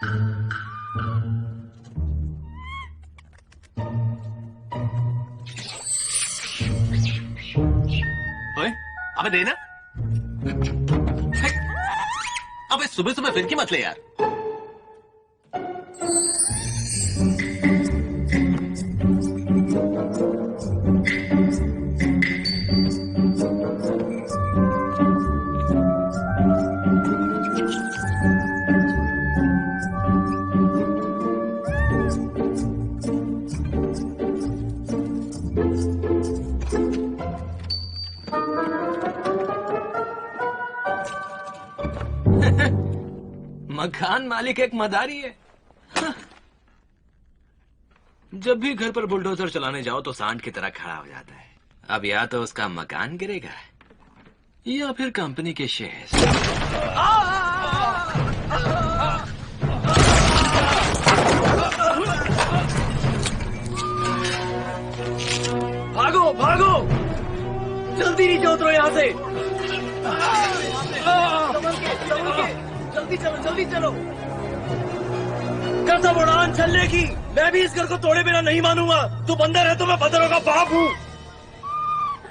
ओए, अबे देना। अबे सुबह सुबह फिर की मत ले यार। मकान मालिक एक मदारी है। जब भी घर पर बुलडोजर चलाने जाओ तो सांड की तरह खड़ा हो जाता है। अब या तो उसका मकान गिरेगा या फिर कंपनी के शेयर। भागो भागो, जल्दी नीचे उतरो यहाँ से। जल्दी चलो जल्दी चलो। कसम उड़ान चलने की, मैं भी इस घर को तोड़े बिना नहीं मानूंगा। तू बंदर है तो मैं बंदरों का बाप हूँ।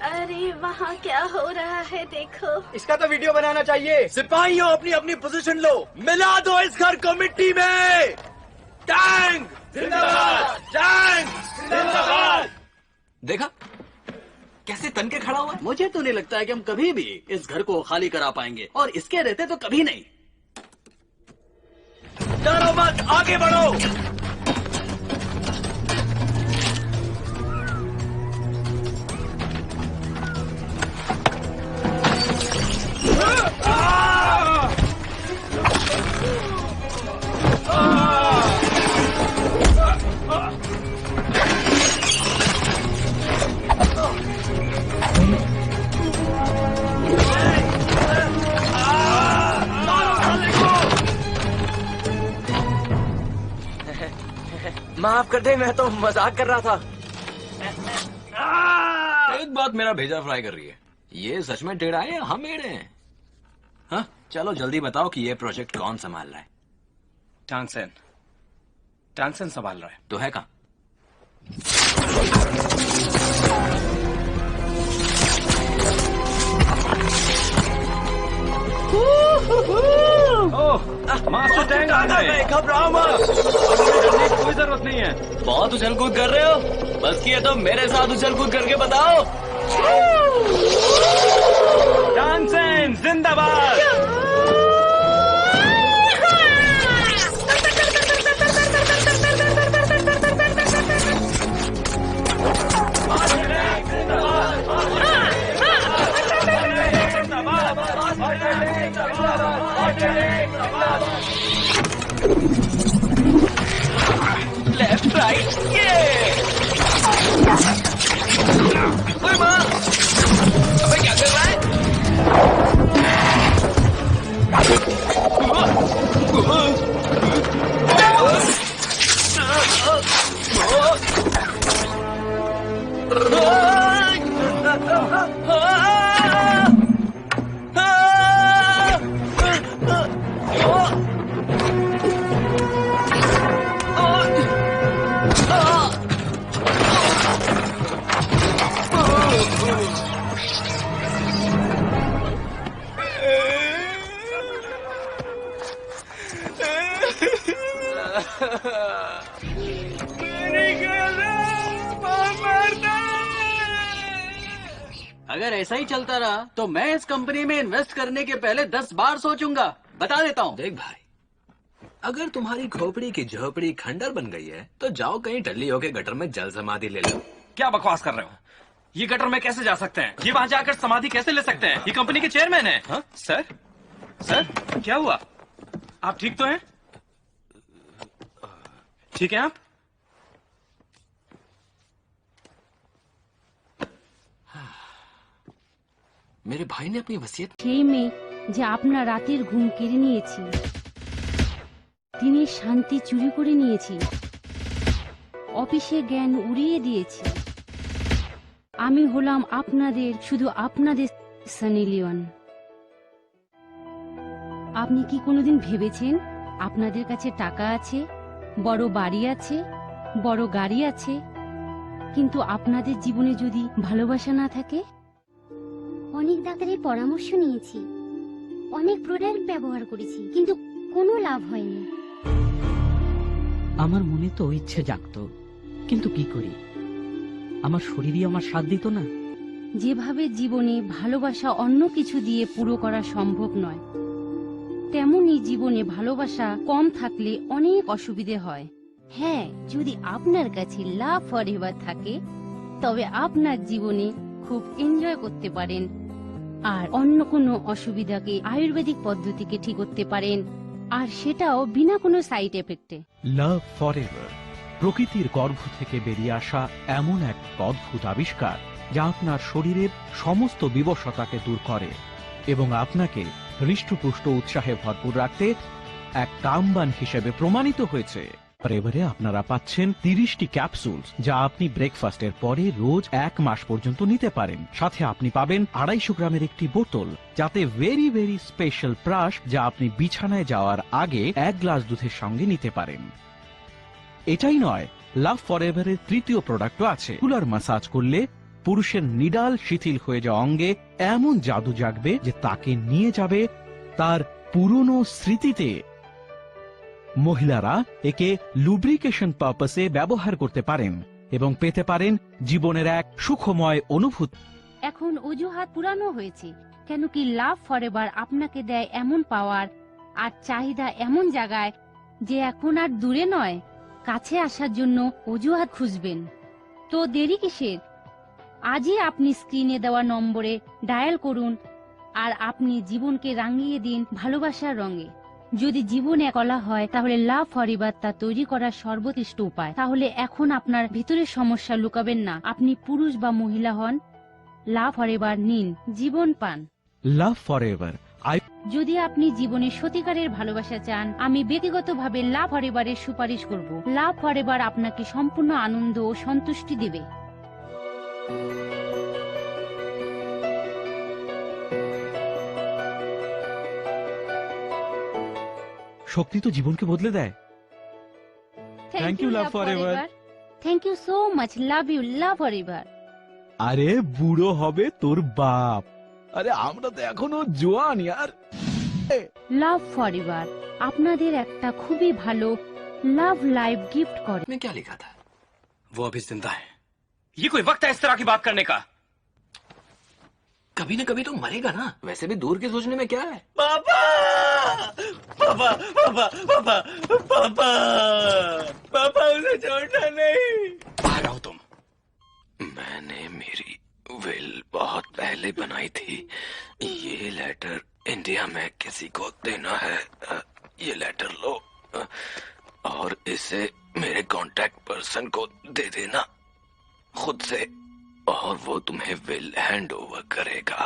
अरे वहाँ क्या हो रहा है देखो। इसका तो वीडियो बनाना चाहिए। सिपाहियों अपनी अपनी पोजीशन लो, मिला दो इस घर को मिट्टी में। टैंक जिंदाबाद, टैंक जिंदाबाद। देखा कैसे तन के खड़ा हुआ। मुझे तो नहीं लगता है कि हम कभी भी इस घर को खाली करा पाएंगे, और इसके रहते तो कभी नहीं। डरो मत, आगे बढ़ो। माफ कर दे, मैं तो मजाक कर रहा था। एक बात मेरा भेजा फ्राई कर रही है, ये सच में टेढ़ा है या हम एड़े हैं? हाँ चलो जल्दी बताओ कि ये प्रोजेक्ट कौन संभाल रहा है। टैंसन संभाल रहा है। तो है कहाँ? मास्टर टैंक आ गए। घबराओ मत, कोई जरूरत नहीं है। बहुत उछल कूद कर रहे हो, बस किए तो मेरे साथ उछल कूद करके बताओ। टैंसन जिंदाबाद। लेफ्ट राइट ये। ओए माँ, अबे क्या कर रहा है? अगर ऐसा ही चलता रहा तो मैं इस कंपनी में इन्वेस्ट करने के पहले 10 बार सोचूंगा। बता देता हूँ। देख भाई, अगर तुम्हारी खोपड़ी की झोपड़ी खंडर बन गई है तो जाओ कहीं टल्ली होके गटर में जल समाधि ले लो। क्या बकवास कर रहे हो? ये गटर में कैसे जा सकते हैं? ये वहाँ जाकर समाधि कैसे ले सकते हैं? ये कंपनी के चेयरमैन है। हाँ? सर क्या हुआ? आप ठीक तो हैं? ठीक है आप? मेरे भाई ने अपनी वसीयत সেই মেয়ে যে আপনার রাতের ঘুম কেড়ে নিয়েছে, দিনের শান্তি চুরি করে নিয়েছে, অফিসে জ্ঞান উড়িয়ে দিয়েছে। আমি হলাম আপনাদের, শুধু আপনাদের সানি লিওন। আপনি কি কোনোদিন ভেবেছেন আপনাদের কাছে টাকা আছে, বড় বাড়ি আছে, বড় গাড়ি আছে, কিন্তু আপনাদের জীবনে যদি ভালোবাসা না থাকে? অনেক ডাক্তারের পরামর্শ নিয়েছি, অনেক প্রোডাক্ট ব্যবহার করেছি, কিন্তু কোনো লাভ হয়নি। আমার মনে তো ইচ্ছে জাগতো, কিন্তু কি করি, আমার শরীরই আমার সাথ দিত না। যেভাবে জীবনে ভালোবাসা অন্য কিছু দিয়ে পুরো করা সম্ভব নয়, তেমনি জীবনে ভালোবাসা কম থাকলে অনেক অসুবিধে হয়। হ্যাঁ, যদি আপনার কাছে লাভ ফরএভার থাকে তবে আপনার জীবনে খুব এনজয় করতে পারেন, আর অন্য কোনো অসুবিধাকে আয়ুর্বেদিক পদ্ধতিকে ঠিক করতে পারেন, আর সেটাও বিনা কোনো সাইড এফেক্টে। লাভ ফরএভার প্রকৃতির গর্ভ থেকে বেরিয়ে আসা এমন এক অদ্ভুত আবিষ্কার যা আপনার শরীরের সমস্ত বিবশতাকে দূর করে এবং আপনাকে হৃষ্টপুষ্ট উৎসাহে ভরপুর রাখতে এক কামবান হিসেবে প্রমাণিত হয়েছে। ফরএভারে আপনারা পাচ্ছেন 30টি ক্যাপসুল যা আপনি ব্রেকফাস্টের পরে রোজ 1 মাস পর্যন্ত নিতে পারেন। সাথে আপনি পাবেন 250 গ্রামের একটি বোতল, যাতে ভেরি ভেরি স্পেশাল ব্রাশ যা আপনি বিছানায় যাওয়ার আগে 1 গ্লাস দুধের সঙ্গে নিতে পারেন। এটাই নয়, লাভ ফরএভারের তৃতীয় প্রোডাক্টও আছে। রেগুলার ম্যাসাজ করলে পুরুষের নিডাল শিথিল হয়ে যাওয়া অঙ্গে এমন জাদু জাগবে যে তাকে নিয়ে যাবে তার পুরনো স্মৃতিতে। মহিলারা একে লুব্রিকেশন পারপাসে ব্যবহার করতে পারেন এবং পেতে পারেন জীবনের এক সুখময় অনুভূতি। এখন অজুহাত পুরানো হয়েছে, কেন কি লাভ ফরএভার আপনাকে দেয় এমন পাওয়ার আর চাহিদা এমন জায়গায় যে এখন আর দূরে নয়, কাছে আসার জন্য অজুহাত খুঁজবেন। তো দেরি কিসের? আজই আপনি স্ক্রিনে দেওয়া নম্বরে ডায়াল করুন আর আপনি জীবনকে রাঙিয়ে দিন ভালোবাসার রঙে। যদি জীবনে কলা হয় তাহলে লাভ ফরএভার তা তৈরি করার সর্বোৎকৃষ্ট উপায়। তাহলে এখন আপনার ভিতরের সমস্যা লুকাবেন না, আপনি পুরুষ বা মহিলা হন, লাভ ফরএভার নিন, জীবন পান। লাভ ফরএভার। যদি আপনি জীবনে সত্যিকারের ভালোবাসা চান, আমি ব্যক্তিগতভাবে লাভ ফরএভারের সুপারিশ করব। লাভ ফরএভার আপনাকে সম্পূর্ণ আনন্দ ও সন্তুষ্টি দেবে। শক্তি তো জীবনকে বদলে দেয়। Thank you, Love Forever. Thank you so much, love you, love forever. আরে বুড়ো হবে তোর বাপ, আরে আমরা তো এখনো জোয়ান ইয়ার। লাভ ফরএভার আপনাদের একটা খুবই ভালো লাভ লাইফ গিফট করে। में क्या लिखा था? वो अभी जिंदा है। ये कोई वक्त है इस तरह की बात करने का? कभी न कभी तो मरेगा ना, वैसे भी दूर के सोचने में क्या है? पापा पापा पापा पापा पापा पापा उसे छोड़ना नहीं। बाहर आओ तुम। मैंने मेरी विल बहुत पहले बनाई थी। ये लेटर इंडिया में किसी को देना है। ये लेटर लो और इसे मेरे कांटेक्ट पर्सन को दे देना खुद से, और वो तुम्हें विल हैंड ओवर करेगा।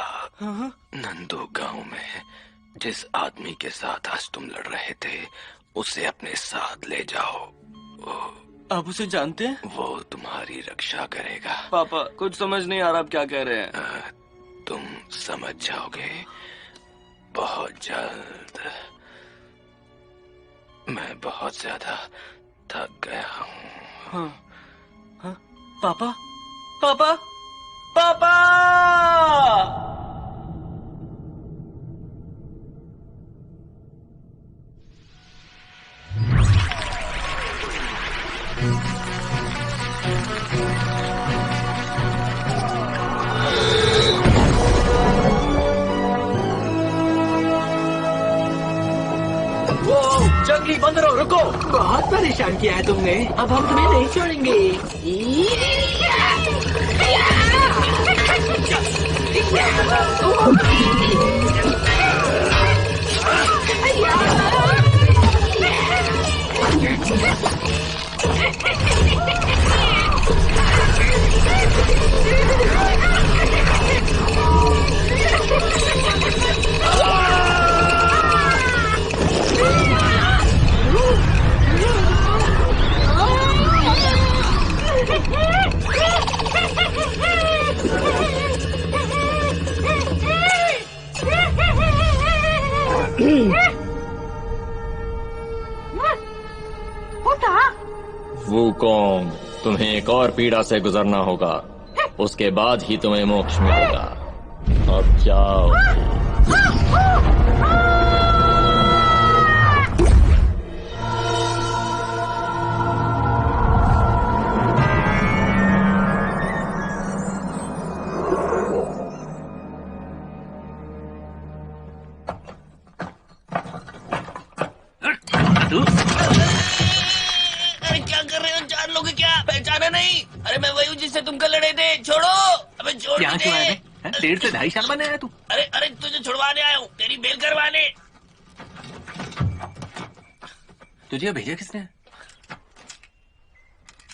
नंदू गांव में जिस आदमी के साथ आज तुम लड़ रहे थे उसे अपने साथ ले जाओ। आप उसे जानते हैं? वो तुम्हारी रक्षा करेगा। पापा कुछ समझ नहीं आ रहा आप क्या कह रहे हैं। तुम समझ जाओगे बहुत जल्द। मैं बहुत ज्यादा थक गया हूँ। हाँ हाँ पापा पापा पापा जंगली बंदरों रुको, बहुत परेशान किया है तुमने, अब हम तुम्हें नहीं छोड़ेंगे। वुकोंग, तुम्हें एक और पीड़ा से गुजरना होगा, उसके बाद ही तुम्हें मोक्ष मिलेगा। अब जाओ। अरे क्या कर रहे हो? जान लोगे क्या? पहचाना नहीं? अरे मैं वही हूँ जिससे तुम कल लड़े थे। छोड़ो, अबे छोड़ यहाँ दे। क्यों आया थे? 1.5 से 2.5 साल बने आया तू। अरे अरे तुझे छुड़वाने आया हूँ, तेरी बेल करवाने। तुझे भेजा किसने?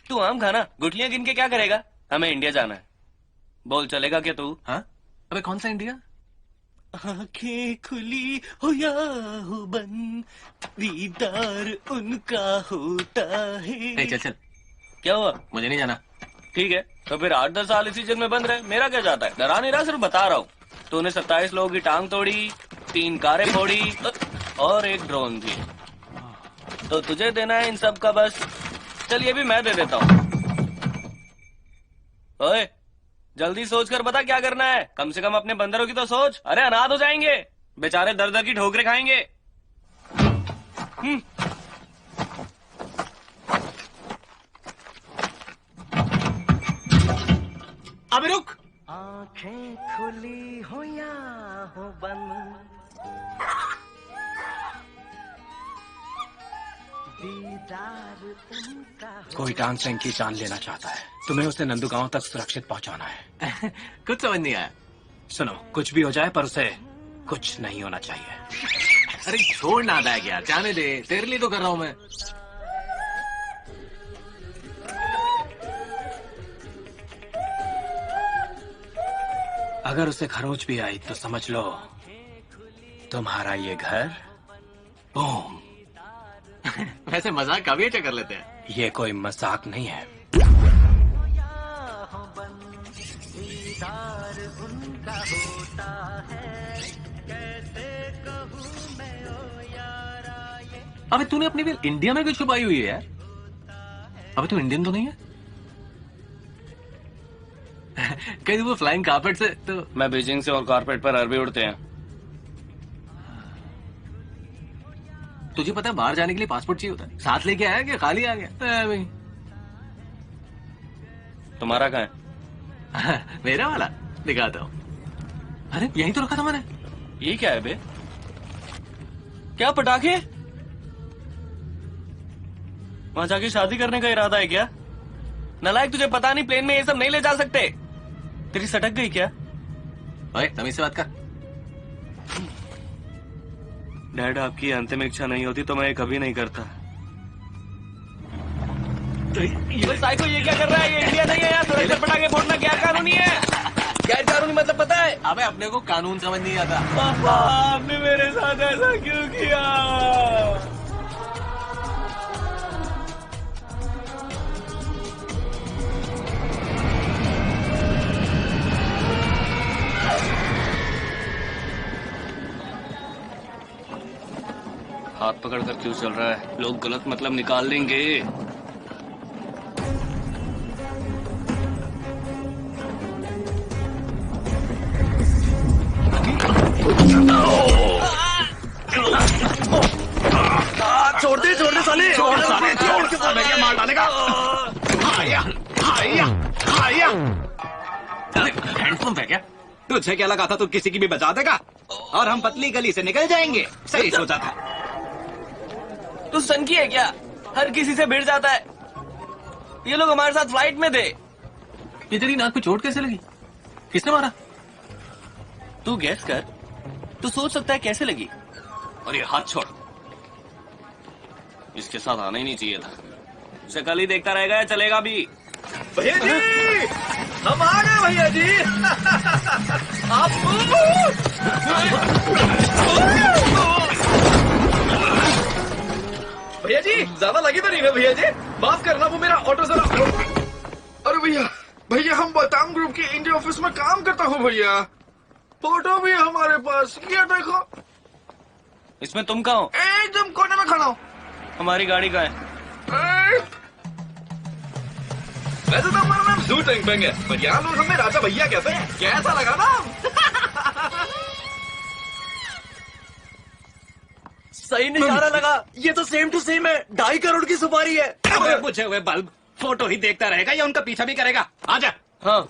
तू आम खाना, गुठलियां गिन के क्या करेगा? हमें इंडिया जाना है। बोल, चलेगा क्या तू? हाँ? अबे कौन सा इंडिया? आंखें खुली हो या हो बंद, दीदार उनका होता है। चल चल, क्या हुआ? मुझे नहीं जाना। ठीक है, तो फिर 8-10 साल इसी जेल में बंद रहे। मेरा क्या जाता है? डरा नहीं रहा, सिर्फ बता रहा हूँ। तूने 27 लोगों की टांग तोड़ी, 3 कारें फोड़ी और एक ड्रोन भी। तो तुझे देना है इन सब का बस। चल ये भी मैं दे देता हूँ। ओए, जल्दी सोच कर बता क्या करना है। कम से कम अपने बंदरों की तो सोच। अरे अनाथ हो जाएंगे बेचारे, दर दर की ठोकरें खाएंगे। अबे रुक। आंखें खुली हो या हो बंद, दीदार उनका। कोई टांग सेंग की जान लेना चाहता है, तुम्हें उसे नंदू गांव तक सुरक्षित पहुंचाना है। कुछ समझ नहीं आया। सुनो, कुछ भी हो जाए पर उसे कुछ नहीं होना चाहिए। अरे छोड़ ना बैग यार, जाने दे, तेरे लिए तो कर रहा हूं मैं। अगर उसे खरोच भी आई तो समझ लो तुम्हारा ये घर बूम। वैसे मजाक काफी अच्छा कर लेते हैं। ये कोई मजाक नहीं है। अबे तूने अपनी भी इंडिया में क्यों छुपाई हुई है यार? अबे तू इंडियन तो नहीं है? कहीं वो फ्लाइंग कारपेट से तो। मैं बीजिंग से और कारपेट पर अरबी उड़ते हैं। तुझे पता है बाहर जाने के लिए पासपोर्ट चाहिए होता है। साथ लेके आया क्या खाली आ गया? भाई तुम्हारा कहाँ है? मेरा वाला दिखाता हूँ। अरे यहीं तो रखा था मैंने। ये क्या है बे? क्या पटाखे? वहां जाके शादी करने का इरादा है क्या? नालायक, तुझे पता नहीं प्लेन में ये सब नहीं ले जा सकते। तेरी सटक गई क्या? ओए तमीज से बात कर। डैड, आपकी अंतिम इच्छा नहीं होती तो मैं ये कभी नहीं करता। ये साइको ये क्या कर रहा है? ये इंडिया नहीं है यार, सुरक्षित पटाखे फोड़ना गैर कानूनी है। गैर कानूनी मतलब पता है? अबे अपने को कानून समझ नहीं आता। पापा, आपने मेरे साथ ऐसा क्यों किया? हाथ पकड़ कर क्यों चल रहा है? लोग गलत मतलब निकाल लेंगे। छोड़ दे साले, छोड़ के क्या मार डालेगा? हैंडपंप है क्या? तुझे क्या लगा था तू किसी की भी बचा देगा और हम पतली गली से निकल जाएंगे? सही सोचा था। तू सनकी है क्या? हर किसी से भिड़ जाता है। ये लोग हमारे साथ फ्लाइट में थे। ये तेरी नाक पे चोट कैसे लगी? किसने मारा? तू गैस कर, तू सोच सकता है कैसे लगी? और ये हाथ छोड़, इसके साथ आना ही नहीं चाहिए था। उसे कल ही देखता रहेगा या चलेगा भी? भैया जी, हम आ गए भैया जी। आप भैया जी, ज्यादा लगी तो नहीं ना भैया जी? माफ करना, वो मेरा ऑटो जरा। अरे भैया हम बताम ग्रुप के इंडिया ऑफिस में काम करता हूँ भैया। फोटो भी हमारे पास, ये देखो। इसमें तुम कहाँ हो? एकदम कोने में खड़ा हूँ। हमारी गाड़ी कहाँ है? वैसे तो हमारा नाम जू टेंग पेंग है, पर यहाँ लोग हमें राजा भैया कहते हैं। कैसा लगा नाम? सही नजारा लगा। ये तो सेम टू सेम है, 2.5 करोड़ की सुपारी है। अबे बुझे हुए बल्ब, फोटो ही देखता रहेगा या उनका पीछा भी करेगा? आजा। हाँ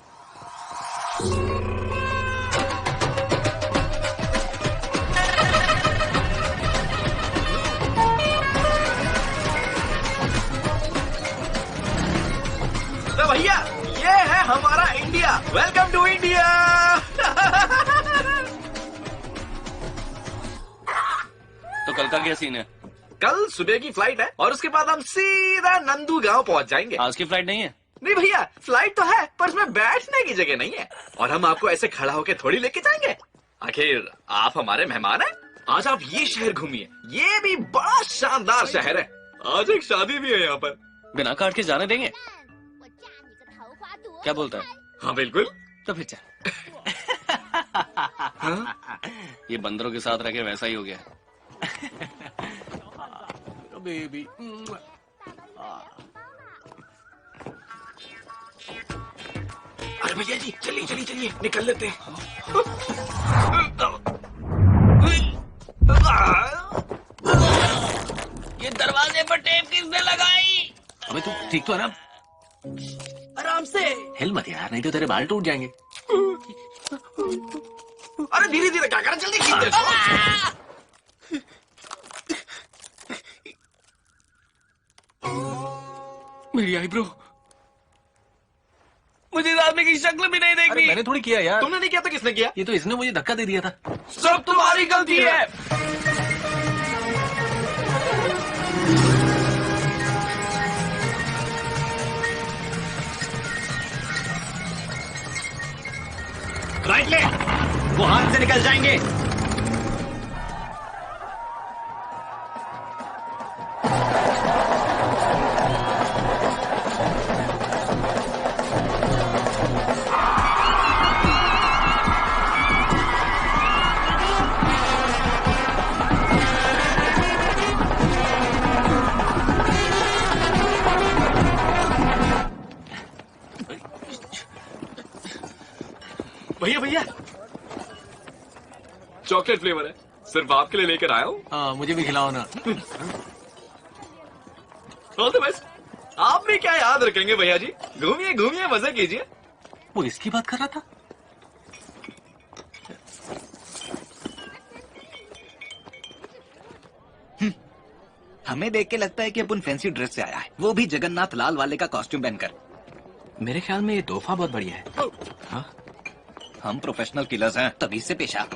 तो भैया ये है हमारा इंडिया। Welcome to India. तो कल का क्या सीन है? कल सुबह की फ्लाइट है और उसके बाद हम सीधा नंदू गांव पहुंच जाएंगे। आज की फ्लाइट नहीं है? नहीं भैया, फ्लाइट तो है पर उसमें बैठने की जगह नहीं है, और हम आपको ऐसे खड़ा होके थोड़ी लेके जाएंगे। आखिर आप हमारे मेहमान हैं। आज आप ये शहर घूमिए, ये भी बड़ा शानदार शहर है। आज एक शादी भी है यहाँ पर। बिना कार्ड के जाने देंगे? क्या बोलता है? हाँ बिल्कुल। तो फिर चल। ये बंदरों के साथ रह के वैसा ही हो गया। बेबी अरे भैया जी चलिए चलिए चलिए निकल लेते हैं। ये दरवाजे पर टेप किसने लगाई? अबे तू ठीक तो है ना? आराम से हिल मत यार, नहीं तो तेरे बाल टूट जाएंगे। अरे धीरे धीरे क्या कर, जल्दी खींच दे। मेरी आईब्रो, मुझे इस आदमी की शक्ल भी नहीं देखनी। मैंने थोड़ी किया यार। तुमने नहीं किया तो किसने किया? ये तो इसने मुझे धक्का दे दिया था। सब तुम्हारी गलती है। राइट ले, वो हाथ से निकल जाएंगे। भैया भैया चॉकलेट फ्लेवर है, सिर्फ आपके लिए लेकर आया हूँ। हाँ मुझे भी खिलाओ ना। All the best. आप भी क्या याद रखेंगे भैया जी। घूमिए घूमिए, मजे कीजिए। वो इसकी बात कर रहा था। हमें देख के लगता है कि अपन फैंसी ड्रेस से आया है, वो भी जगन्नाथ लाल वाले का कॉस्ट्यूम पहनकर। मेरे ख्याल में ये तोहफा बहुत बढ़िया है। हाँ? हम प्रोफेशनल किलर्स हैं, तभी से पेशा।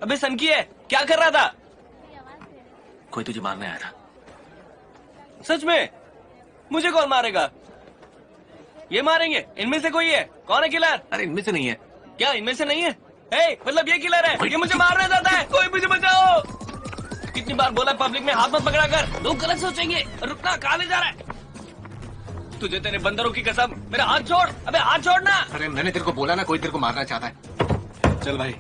अबे सनकी है, क्या कर रहा था? कोई तुझे मारने आया था। सच में? मुझे कौन मारेगा? ये मारेंगे? इनमें से कोई है? कौन है किलर? अरे इनमें से नहीं है। क्या इनमें से नहीं है? मतलब ये किलर है, ये मुझे मारना चाहता है। कोई मुझे बचाओ। कितनी बार बोला पब्लिक में हाथ मत पकड़ा कर, लोग गलत सोचेंगे। रुकना, कहाँ ले जा रहा है? तुझे तेरे बंदरों की कसम, मेरा हाथ छोड़। अबे हाथ छोड़ना। अरे मैंने तेरे को बोला ना, कोई तेरे को मारना चाहता है। चल भाई,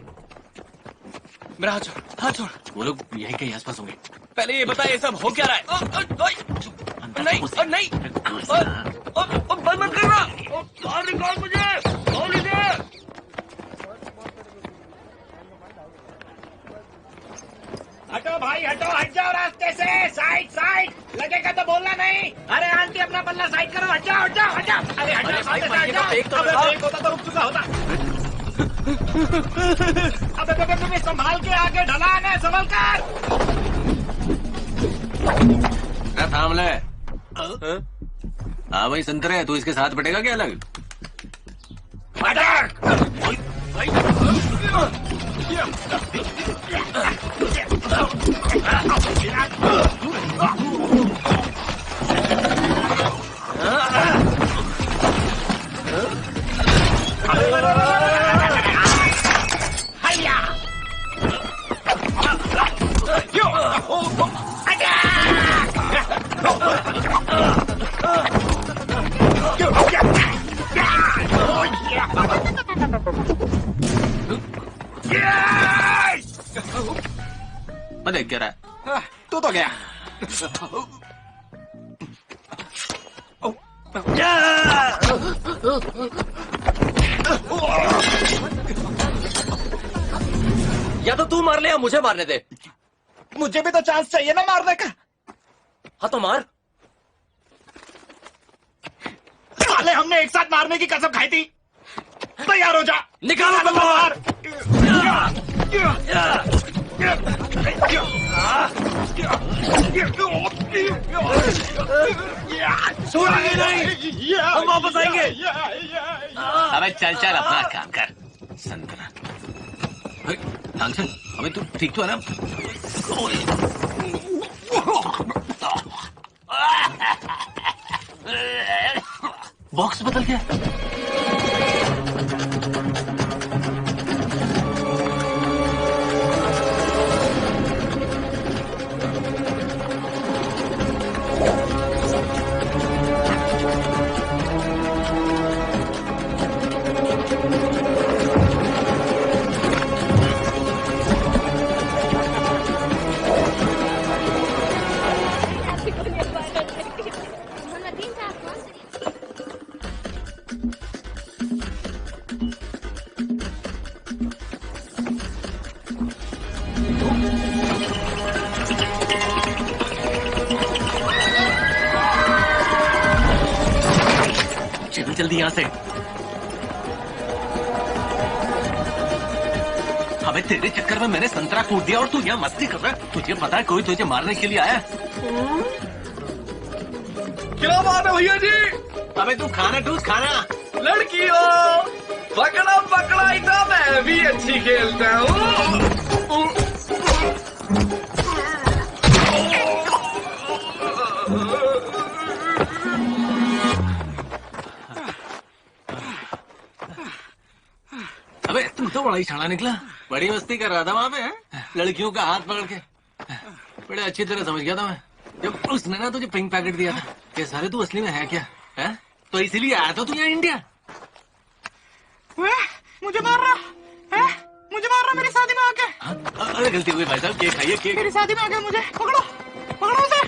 मेरा हाथ छोड़, हाथ छोड़। वो लोग यहीं कहीं आसपास होंगे। पहले ये बता, ये सब हो क्या रहा है? नहीं, नहीं, बंद मत करना। बाहर निकाल मुझे, कौन इधर? हटो भाई हटो, हट जाओ रास्ते से। साइड साइड, लगेगा तो बोलना नहीं। अरे आंटी अपना पल्ला साइड करो, हट जाओ हट जाओ हट जाओ। अरे हट जाओ, हट जाओ। अबे ब्रेक होता तो रुक चुका होता। अबे तुम्हें संभाल के आगे ढलान है, संभल कर। थाम ले। हाँ भाई संतरे, तू इसके साथ बैठेगा क्या अलग? मैं देख क्या रहा है? तू तो गया। या तो तू मार ले या मुझे मारने दे। मुझे भी तो चांस चाहिए ना मारने का। हाँ तो मार। साले हमने एक साथ मारने की कसम खाई थी। तैयार हो जा। निकालो तलवार। छोड़ेंगे नहीं, हम वापस आएंगे। अबे चल चल अपना काम कर संतरा। अबे तू ठीक तो है ना? बॉक्स बदल गया। जल्दी यहाँ से। अबे तेरे चक्कर में मैंने संतरा कूट दिया और तू यहाँ मस्ती कर रहा है। तुझे पता है कोई तुझे मारने के लिए आया है? क्या बात है भैया जी? अबे तू खाना ठूस खाना। लड़की हो पकड़ा पकड़ा ही तो मैं भी अच्छी खेलता हूँ। अबे तू तो बड़ा ही छाड़ा निकला। बड़ी मस्ती कर रहा था वहाँ पे, लड़कियों का हाथ पकड़ के। बड़े अच्छी तरह समझ गया था मैं जब उसने ना तुझे पिंक पैकेट दिया था कि सारे तू असली में है क्या है? तो इसीलिए आया था तू यहाँ इंडिया। मुझे मार रहा है, मुझे मार रहा मेरी शादी में आके। अरे गलती हुई भाई साहब, केक खाइए केक। मेरी शादी में आके मुझे पकड़ो, पकड़ो उसे।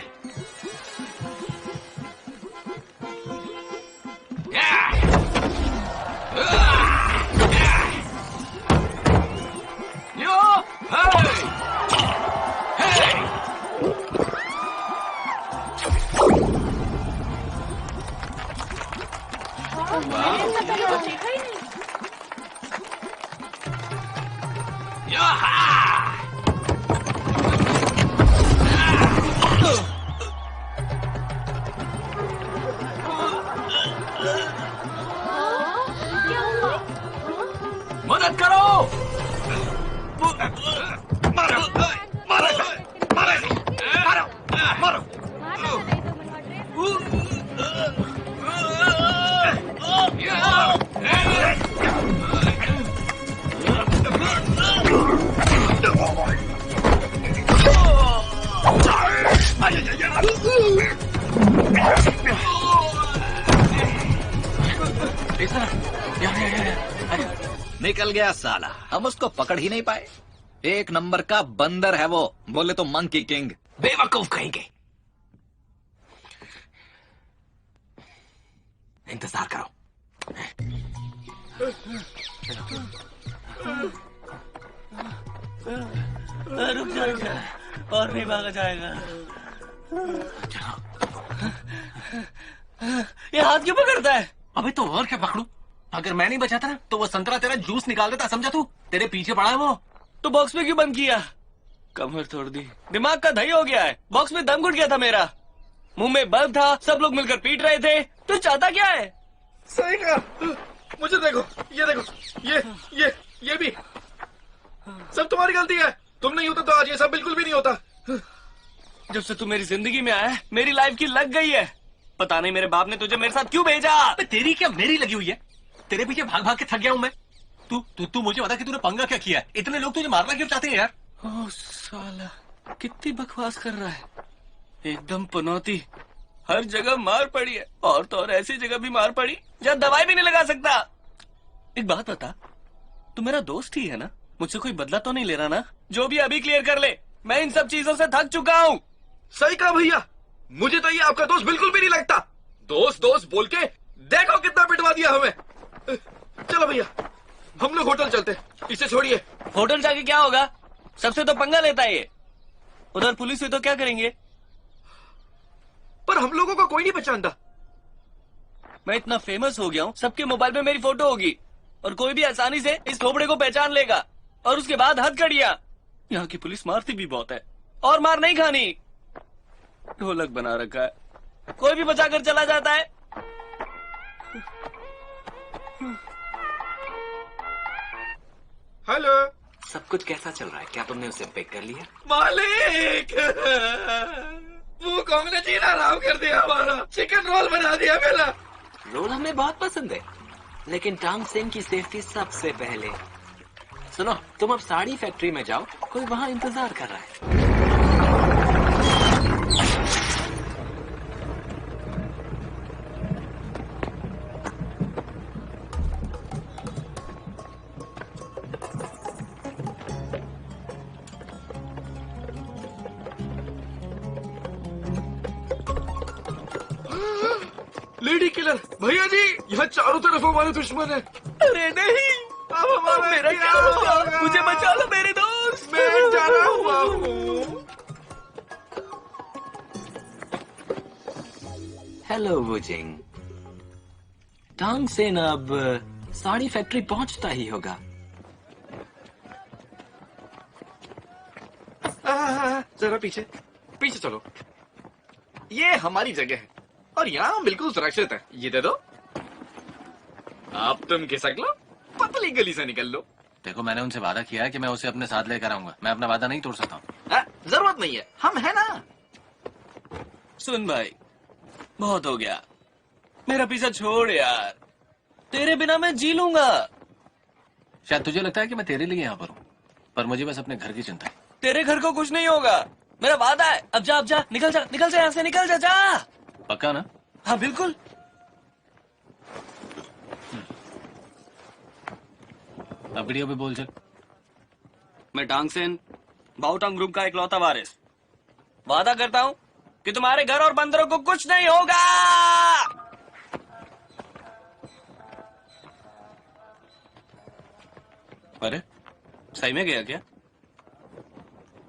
मदद करो। मारो मारो मारो मारो मारो। निकल गया साला, हम उसको पकड़ ही नहीं पाए। एक नंबर का बंदर है वो, बोले तो मंकी किंग। बेवकूफ कहेंगे। इंतजार करो। रुक जा, और नहीं भागा जाएगा। ये हाथ क्यों पकड़ता है? अबे तो और क्या पकड़ू? अगर मैं नहीं बचाता ना तो वो संतरा तेरा जूस निकाल देता, समझा तू? तेरे पीछे पड़ा है वो। तो बॉक्स में क्यों बंद किया? कमर तोड़ दी, दिमाग का दही हो गया है। बॉक्स में दम घुट गया था मेरा, मुंह में बल्ब था, सब लोग मिलकर पीट रहे थे। तू चाहता क्या है? सही कहा। मुझे देखो, ये देखो, ये ये भी सब तुम्हारी गलती है। तुम नहीं होता तो आज ये सब बिल्कुल भी नहीं होता। जब से तू मेरी जिंदगी में आया है, मेरी लाइफ की लग गई है। पता नहीं मेरे बाप ने तुझे मेरे साथ क्यों भेजा। तेरी क्या मेरी लगी हुई है? तेरे पीछे भाग भाग के थक गया हूं मैं। तू मुझे बता कि तूने पंगा क्या किया है? इतने लोग तुझे मारना क्यों चाहते हैं यार? ओह साला, कितनी बकवास कर रहा है। एकदम पनौती। हर जगह मार पड़ी है, और तो और ऐसी जगह भी मार पड़ी जहाँ दवाई भी नहीं लगा सकता। एक बात बता, तू मेरा दोस्त ही है ना? मुझसे कोई बदला तो नहीं ले रहा ना? जो भी अभी क्लियर कर ले, मैं इन सब चीजों से थक चुका हूँ। सही कहा भैया, मुझे तो ये आपका दोस्त बिल्कुल भी नहीं लगता। दोस्त दोस्त बोल के देखो कितना पिटवा दिया हमें। चलो भैया, हम लोग होटल चलते। इसे छोड़िए। होटल जाके क्या होगा? सबसे तो पंगा लेता है ये। उधर पुलिस हुई तो क्या करेंगे? पर हम लोगों को कोई नहीं पहचानता। मैं इतना फेमस हो गया हूँ, सबके मोबाइल में मेरी फोटो होगी और कोई भी आसानी से इस खोपड़े को पहचान लेगा। और उसके बाद हथकड़ियां। यहाँ की पुलिस मारती भी बहुत है, और मार नहीं खानी। ढोलक बना रखा है, कोई भी बचाकर चला जाता है। हेलो, सब कुछ कैसा चल रहा है? क्या तुमने उसे पिक कर लिया? मालिक, वो कौन ने जीना हराम कर दिया हमारा। चिकन रोल बना दिया मेरा। रोल हमें बहुत पसंद है, लेकिन टांग सेन की सेफ्टी सबसे पहले। सुनो, तुम अब साड़ी फैक्ट्री में जाओ, कोई वहाँ इंतजार कर रहा है। लेडी किलर भैया जी, यहाँ चारों तरफ हमारे दुश्मन है। अरे नहीं, अब हमारा मेरा क्या होगा? मुझे बचा लो मेरे दोस्त। मैं डरा हुआ हूँ। Hello Wujing. टांग सेन अब साड़ी फैक्ट्री पहुंचता ही होगा। जरा पीछे पीछे चलो। ये हमारी जगह है और यहाँ बिल्कुल सुरक्षित है। ये दे दो। अब तुम खिसक लो, पतली गली से निकल लो। देखो, मैंने उनसे वादा किया है कि मैं उसे अपने साथ लेकर आऊंगा। मैं अपना वादा नहीं तोड़ सकता हूँ। जरूरत नहीं है, हम है ना। सुन भाई, बहुत हो गया, मेरा पीछा छोड़ यार। तेरे बिना मैं जी लूंगा। शायद तुझे लगता है कि मैं तेरे लिए यहाँ पर हूँ, पर मुझे बस अपने घर की चिंता है। तेरे घर को कुछ नहीं होगा, मेरा वादा है। अब जा, अब जा, निकल जा, निकल जा यहाँ से, निकल जा, जा। पक्का ना? हाँ बिल्कुल। अब वीडियो पे बोल चल। मैं टांग सेन, बाओटांग ग्रुप का इकलौता वारिस, वादा करता हूँ कि तुम्हारे घर और बंदरों को कुछ नहीं होगा। अरे सही में गया क्या?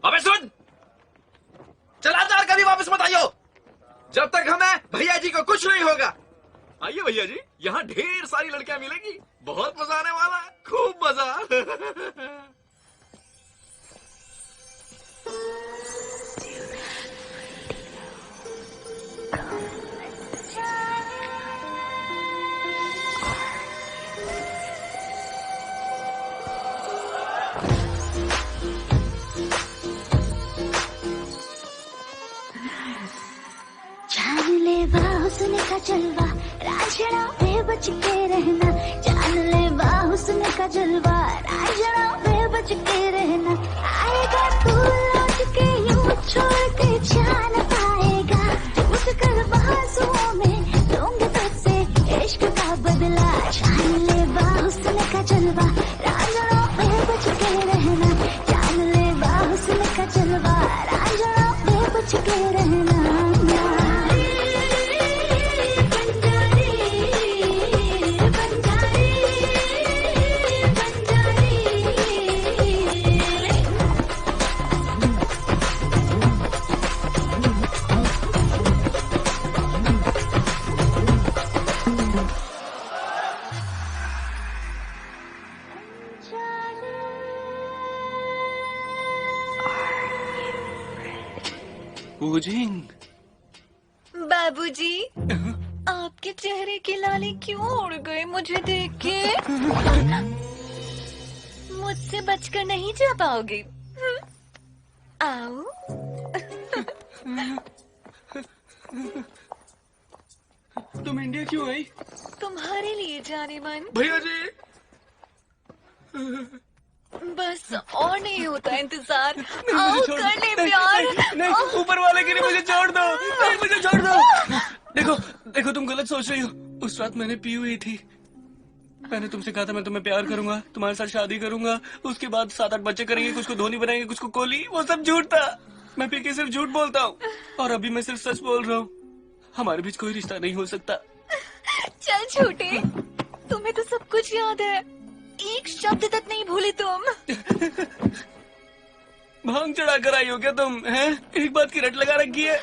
अबे सुन, चला जा, कभी वापस मत आइयो जब तक हमें भैया जी को कुछ नहीं होगा। आइए भैया जी, यहाँ ढेर सारी लड़कियां मिलेंगी, बहुत मजा आने वाला है, खूब मजा। जान ले हुस्न का जलवा, राजड़ा पे बच के रहना। जान ले हुस्न का जलवा, राजड़ा पे बच के रहना। आएगा तू लौट के यूं छोड़ के जान पाएगा। उस कर बाजुओं में दूंगे तुझसे इश्क का बदला। जान ले हुस्न का जलवा, राजड़ा पे बच के रहना। जान ले हुस्न का जलवा, राजड़ा पे बच के रहना। बाबूजी, आपके चेहरे की लाली क्यों उड़ गई मुझे देख के? मुझसे बचकर नहीं जा पाओगे। आओ। तुम इंडिया क्यों आई? तुम्हारे लिए जाने मन। भैया जी। बस और नहीं होता इंतजार। नहीं, आओ मुझे छोड़ कर दो। ले नहीं, प्यार। नहीं, ऊपर वाले के लिए मुझे छोड़ दो। नहीं, मुझे छोड़ दो। देखो देखो, तुम गलत सोच रही हो। उस रात मैंने पी हुई थी। मैंने तुमसे कहा था मैं तुम्हें प्यार करूंगा, तुम्हारे साथ शादी करूंगा, उसके बाद 7-8 बच्चे करेंगे, कुछ को धोनी बनाएंगे, कुछ को कोहली। वो सब झूठ था। मैं पी के सिर्फ झूठ बोलता हूँ, और अभी मैं सिर्फ सच बोल रहा हूँ। हमारे बीच कोई रिश्ता नहीं हो सकता। चल छोटे, तुम्हें तो सब कुछ याद है, एक शब्द तक नहीं भूले तुम। भांग चढ़ा कर आई हो क्या तुम? हैं? एक बात की रट लगा रखी है।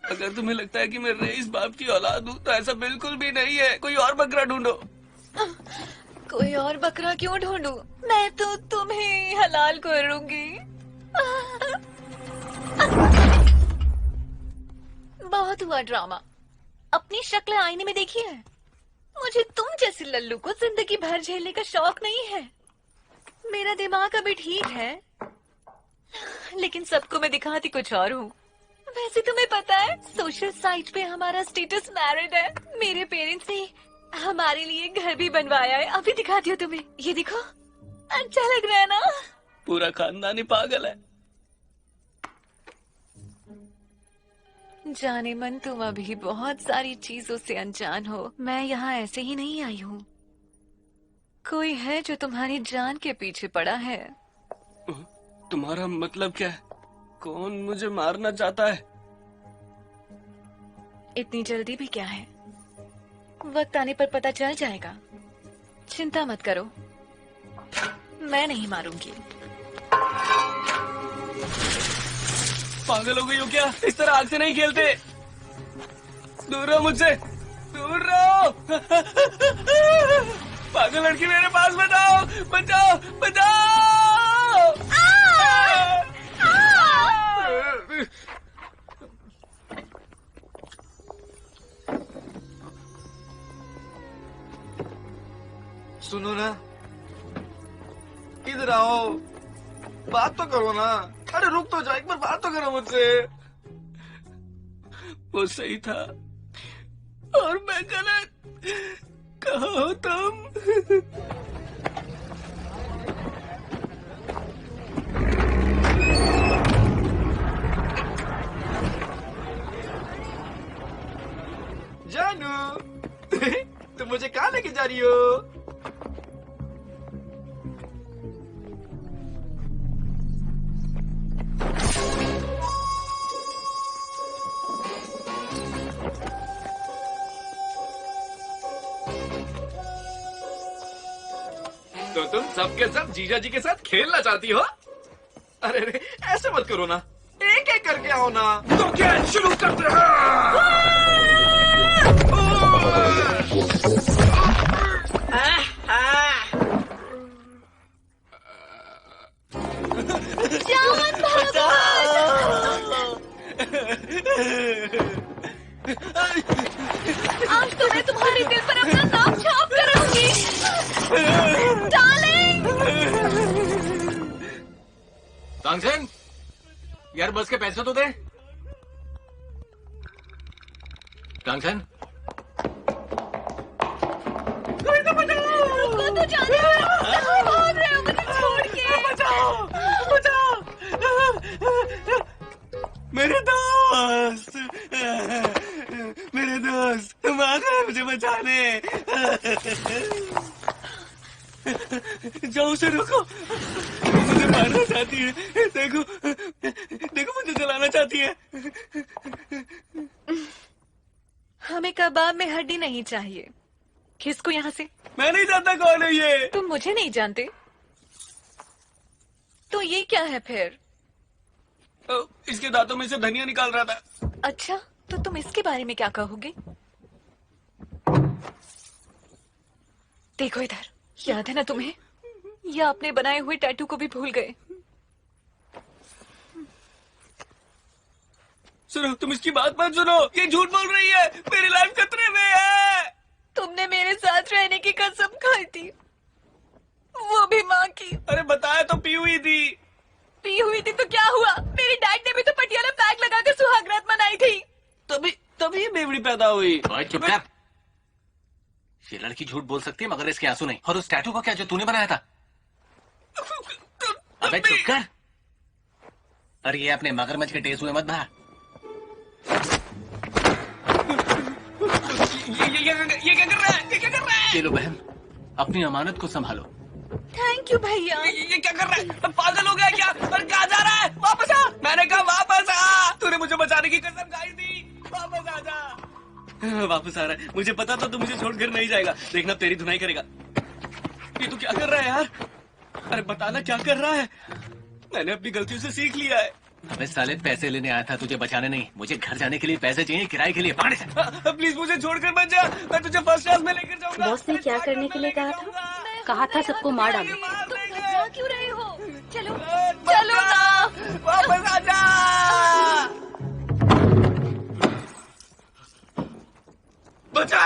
अगर तुम्हें लगता है कि मैं रईस बाप की औलाद हूँ तो ऐसा बिल्कुल भी नहीं है। कोई और बकरा ढूंढो। कोई और बकरा क्यों ढूंढूं? मैं तो तुम्हें हलाल करूंगी। बहुत हुआ ड्रामा। अपनी शक्ल आईने में देखी है? मुझे तुम जैसे लल्लू को जिंदगी भर झेलने का शौक नहीं है। मेरा दिमाग अभी ठीक है, लेकिन सबको मैं दिखाती कुछ और हूँ। वैसे तुम्हें पता है, सोशल साइट पे हमारा स्टेटस मैरिड है। मेरे पेरेंट्स ने हमारे लिए घर भी बनवाया है। अभी दिखाती हूँ तुम्हें, ये देखो। अच्छा लग रहा है ना? पूरा खानदान ही पागल है। जाने मन, तुम अभी बहुत सारी चीजों से अनजान हो। मैं यहाँ ऐसे ही नहीं आई हूँ। कोई है जो तुम्हारी जान के पीछे पड़ा है। तुम्हारा मतलब क्या है? कौन मुझे मारना चाहता है? इतनी जल्दी भी क्या है, वक्त आने पर पता चल जाएगा। चिंता मत करो, मैं नहीं मारूंगी। पागल हो गई हो क्या? इस तरह आग से नहीं खेलते। दूर रहो मुझसे, दूर रहो। पागल लड़की मेरे पास, बचाओ बचाओ बचाओ। सुनो ना, इधर आओ, बात तो करो ना। अरे रुक तो जाओ, एक बार बात तो करो मुझसे। वो सही था और मैं गलत। कहाँ हो तुम? जानू, तुम मुझे कहाँ लेके जा रही हो? तो तुम सबके सब जीजा जी के साथ खेलना चाहती हो? अरे अरे, ऐसे मत करो ना, एक एक करके आओ ना। तो क्या शुरू करते आज तो मैं तुम्हारे दिल पर अपना नाम छाप कर रहूंगी। डार्लिंग। तांगसेन, यार बस के पैसे तो दे। तांगसेन, रुको तो जाने दो। कहाँ भाग रहे हो मुझे छोड़ के? बचाओ बचाओ मेरे दोस्त, मेरे दोस्त, तुम आ गए मुझे बचाने। जाओ उसे रोको, मुझे मारना चाहती है। देखो देखो, मुझे जलाना चाहती है। हमें कबाब में हड्डी नहीं चाहिए। किसको यहाँ से? मैं नहीं जानता कौन है ये। तुम मुझे नहीं जानते तो ये क्या है फिर? इसके दांतों में से धनिया निकाल रहा था। अच्छा, तो तुम इसके बारे में क्या कहोगे? देखो इधर, याद है ना तुम्हें? या अपने बनाए हुए टैटू को भी भूल गए? सुनो, तुम इसकी बात मत सुनो, ये झूठ बोल रही है। मेरी लाइफ खतरे में है। तुमने मेरे साथ रहने की कसम खाई थी, वो भी माँ की। अरे बताया तो पी हुई थी। पी हुई थी तो क्या हुआ? मेरी डैड ने भी तो पटियाला पैक लगाकर सुहागरात मनाई थी। तभी बेवड़ी पैदा हुई। ओए चुप कर। ये लड़की झूठ बोल सकती है मगर इसके आंसू नहीं। और उस टैटू को क्या जो तूने बनाया था? अबे चुप कर। अरे ये अपने मगरमच्छ के टेस्ट हुए मत बाहर। ये क्या कर रहा है? ये क्या कर रहा है? ये लो बहन, अपनी अमानत को संभालो। थैंक यू भैया। ये क्या कर रहा है? पागल हो गया क्या? और कहाँ जा रहा है? वापस आ। मैंने कहा वापस आ। तूने मुझे बचाने की कसम खाई थी। वापस आ जा। वापस आ रहा है। मुझे पता था तू मुझे छोड़कर नहीं जाएगा। देखना तेरी धुनाई करेगा। ये तू क्या कर रहा है यार? अरे बताना क्या कर रहा है? मैंने अपनी गलतियों से सीख लिया है। अबे साले पैसे लेने आया था तुझे बचाने नहीं। मुझे घर जाने के लिए पैसे चाहिए, किराए के लिए। पकड़ से। प्लीज मुझे छोड़कर मत जा। मैं तुझे फर्स्ट क्लास में लेकर जाऊंगा। बॉस ने क्या करने के लिए कहा था? कहा था सबको मार डालो। तुम घबरा क्यों रहे हो? चलो चलो ना। वापस आ जा। बचा।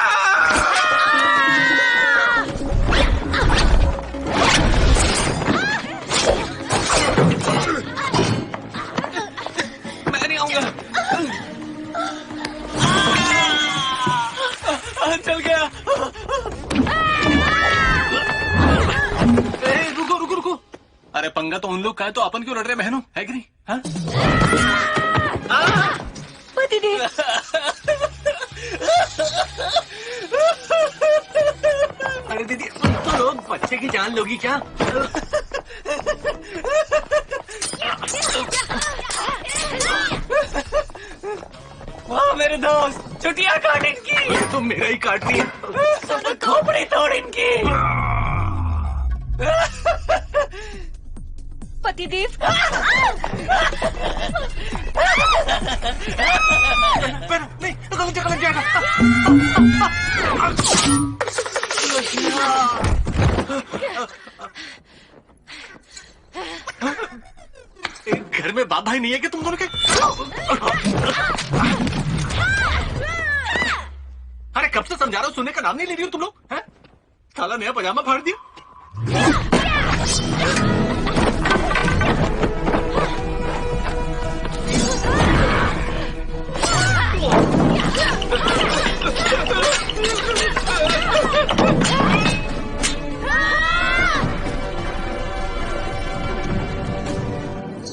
मैं नहीं आऊंगा। चल गया। रुको रुको रुको। अरे पंगा तो उन लोग का है तो अपन क्यों लड़ रहे बहनों? है कि नहीं? हाँ? पतिदेव। अरे दीदी तो लोग बच्चे की जान लोगी क्या? वाह मेरे दोस्त, छुट्टियां काट इनकी। तो मेरा ही काट लिया। खोपड़ी तोड़ इनकी। पतिदेव। नहीं गलत जाएगा। घर में बाप भाई नहीं है क्या तुम दोनों के? अरे कब से समझा रहा हूँ, सुनने का नाम नहीं ले रही हो तुम लोग? हैं? साला नया पजामा फाड़ दिया।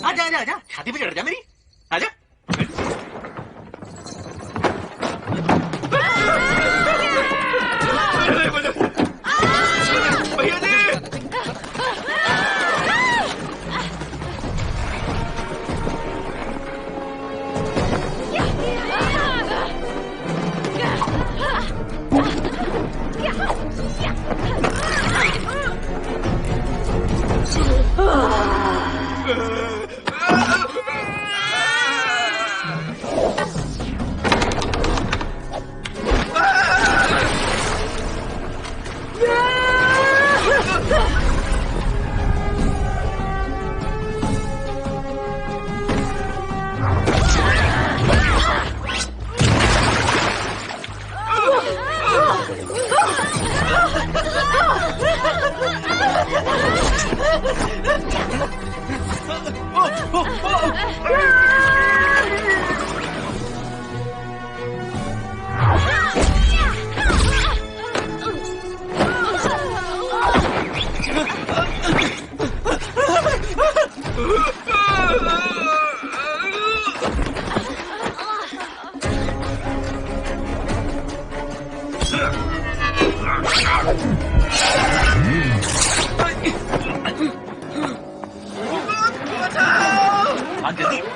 आजा आजा आजा, छाती पे चढ़ जा मेरी। आजा। भैया जी।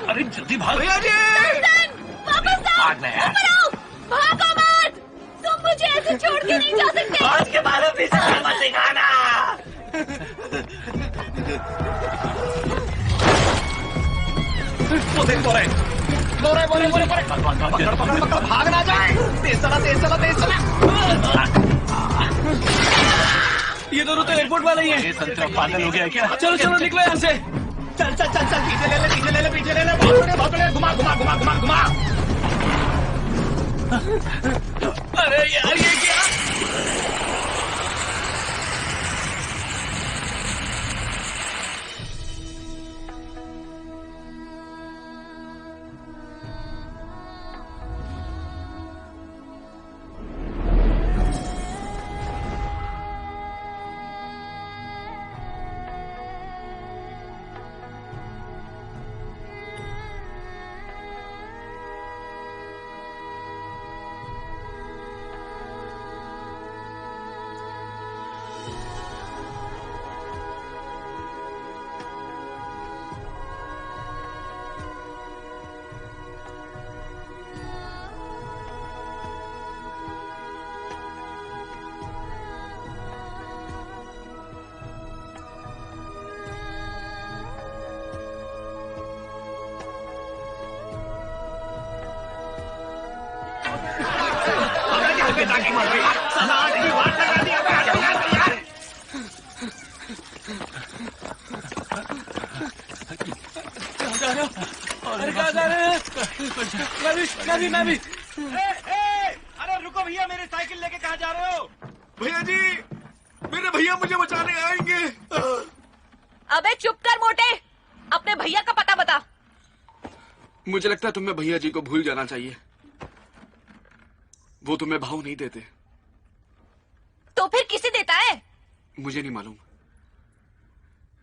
अरे जल्दी भाग भैया जी। वापस आओ। भागना यार। ऊपर आओ। भागो मत। तुम मुझे ऐसे छोड़ के नहीं जा सकते। आज के बाद अपनी शक्ल मत दिखाना। वो देख बोरे भाग ना जाए। तेज चला तेज चला तेज चला। ये दोनों तो एयरपोर्ट वाले ही हैं। ये संतरा पागल हो गया क्या? चलो चलो निकलो यहाँ से। चल चल चल चल पीछे ले ले पीछे ले ले पीछे ले ले। बहुत बड़े घुमा घुमा घुमा घुमा घुमा। अरे यार ये क्या? मर गई साला 8वीं वाट लगा दिया मैं हटो यार अरे कहाँ जा रहे हैं? मैं भी अरे रुको भैया मेरी साइकिल लेके कहाँ जा रहे हो? भैया जी मेरे भैया मुझे बचाने आएंगे। अबे चुप कर मोटे, अपने भैया का पता बता। मुझे लगता है तुम्हें भैया जी को भूल जाना चाहिए, वो तुम्हें भाव नहीं देते। तो फिर किसे देता है? मुझे नहीं मालूम,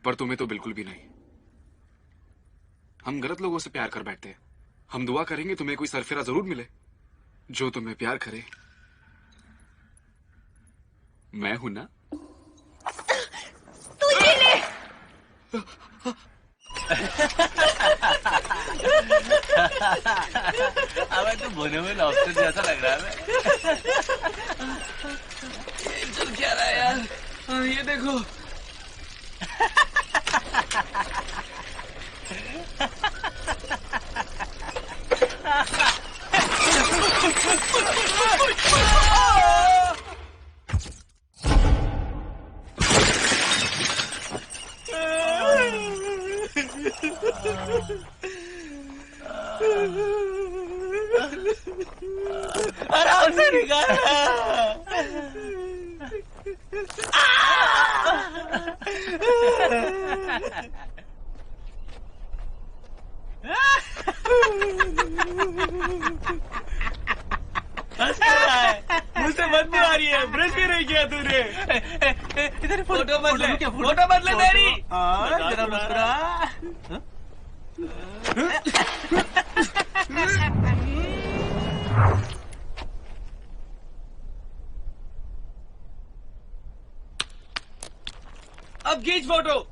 पर तुम्हें तो बिल्कुल भी नहीं। हम गलत लोगों से प्यार कर बैठते हैं। हम दुआ करेंगे तुम्हें कोई सरफिरा जरूर मिले जो तुम्हें प्यार करे। मैं हूं ना। तुझे ले। अबे तो भुने में लॉबस्टर जैसा लग रहा है। चल क्या रहा है यार? ये देखो। आराम से निकाल। मुझसे बदबू आ रही है, ब्रश भी नहीं किया तूने। इधर फोटो बदले मेरी। जरा मुस्कुरा। अब खींच फोटो।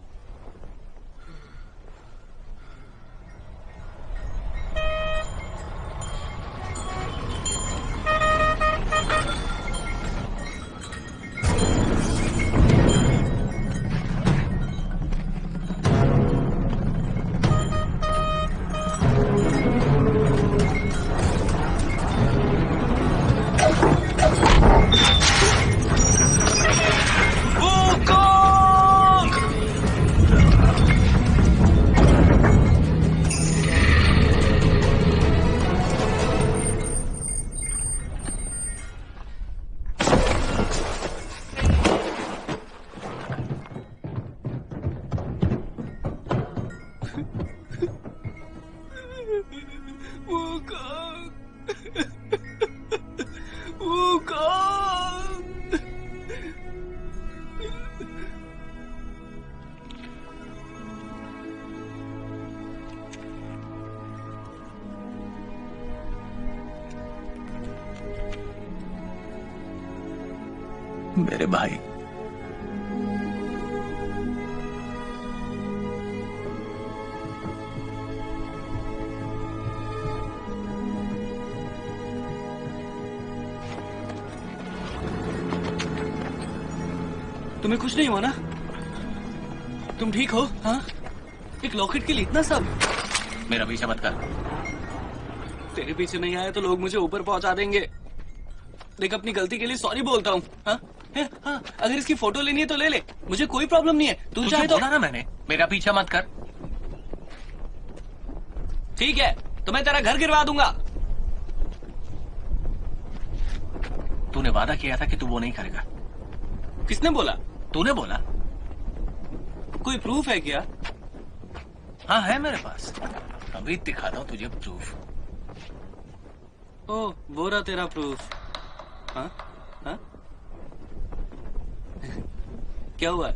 मेरे भाई, तुम्हें कुछ नहीं हुआ ना? तुम ठीक हो? हाँ? एक लॉकेट के लिए इतना सब? मेरा पीछा मत कर। तेरे पीछे नहीं आया तो लोग मुझे ऊपर पहुंचा देंगे। देख, अपनी गलती के लिए सॉरी बोलता हूँ। हाँ? हाँ, अगर इसकी फोटो लेनी है तो ले ले, मुझे कोई प्रॉब्लम नहीं है। तू चाहे तो ना, मैंने मेरा पीछा मत कर। ठीक है, तो मैं तेरा घर गिरवा दूंगा। तूने वादा किया था कि तू वो नहीं करेगा। किसने बोला? तूने बोला। कोई प्रूफ है क्या? हाँ, है मेरे पास। अभी दिखाता हूँ तुझे प्रूफ। ओ, वो रहा तेरा प्रूफ। हाँ? हाँ? क्या हुआ?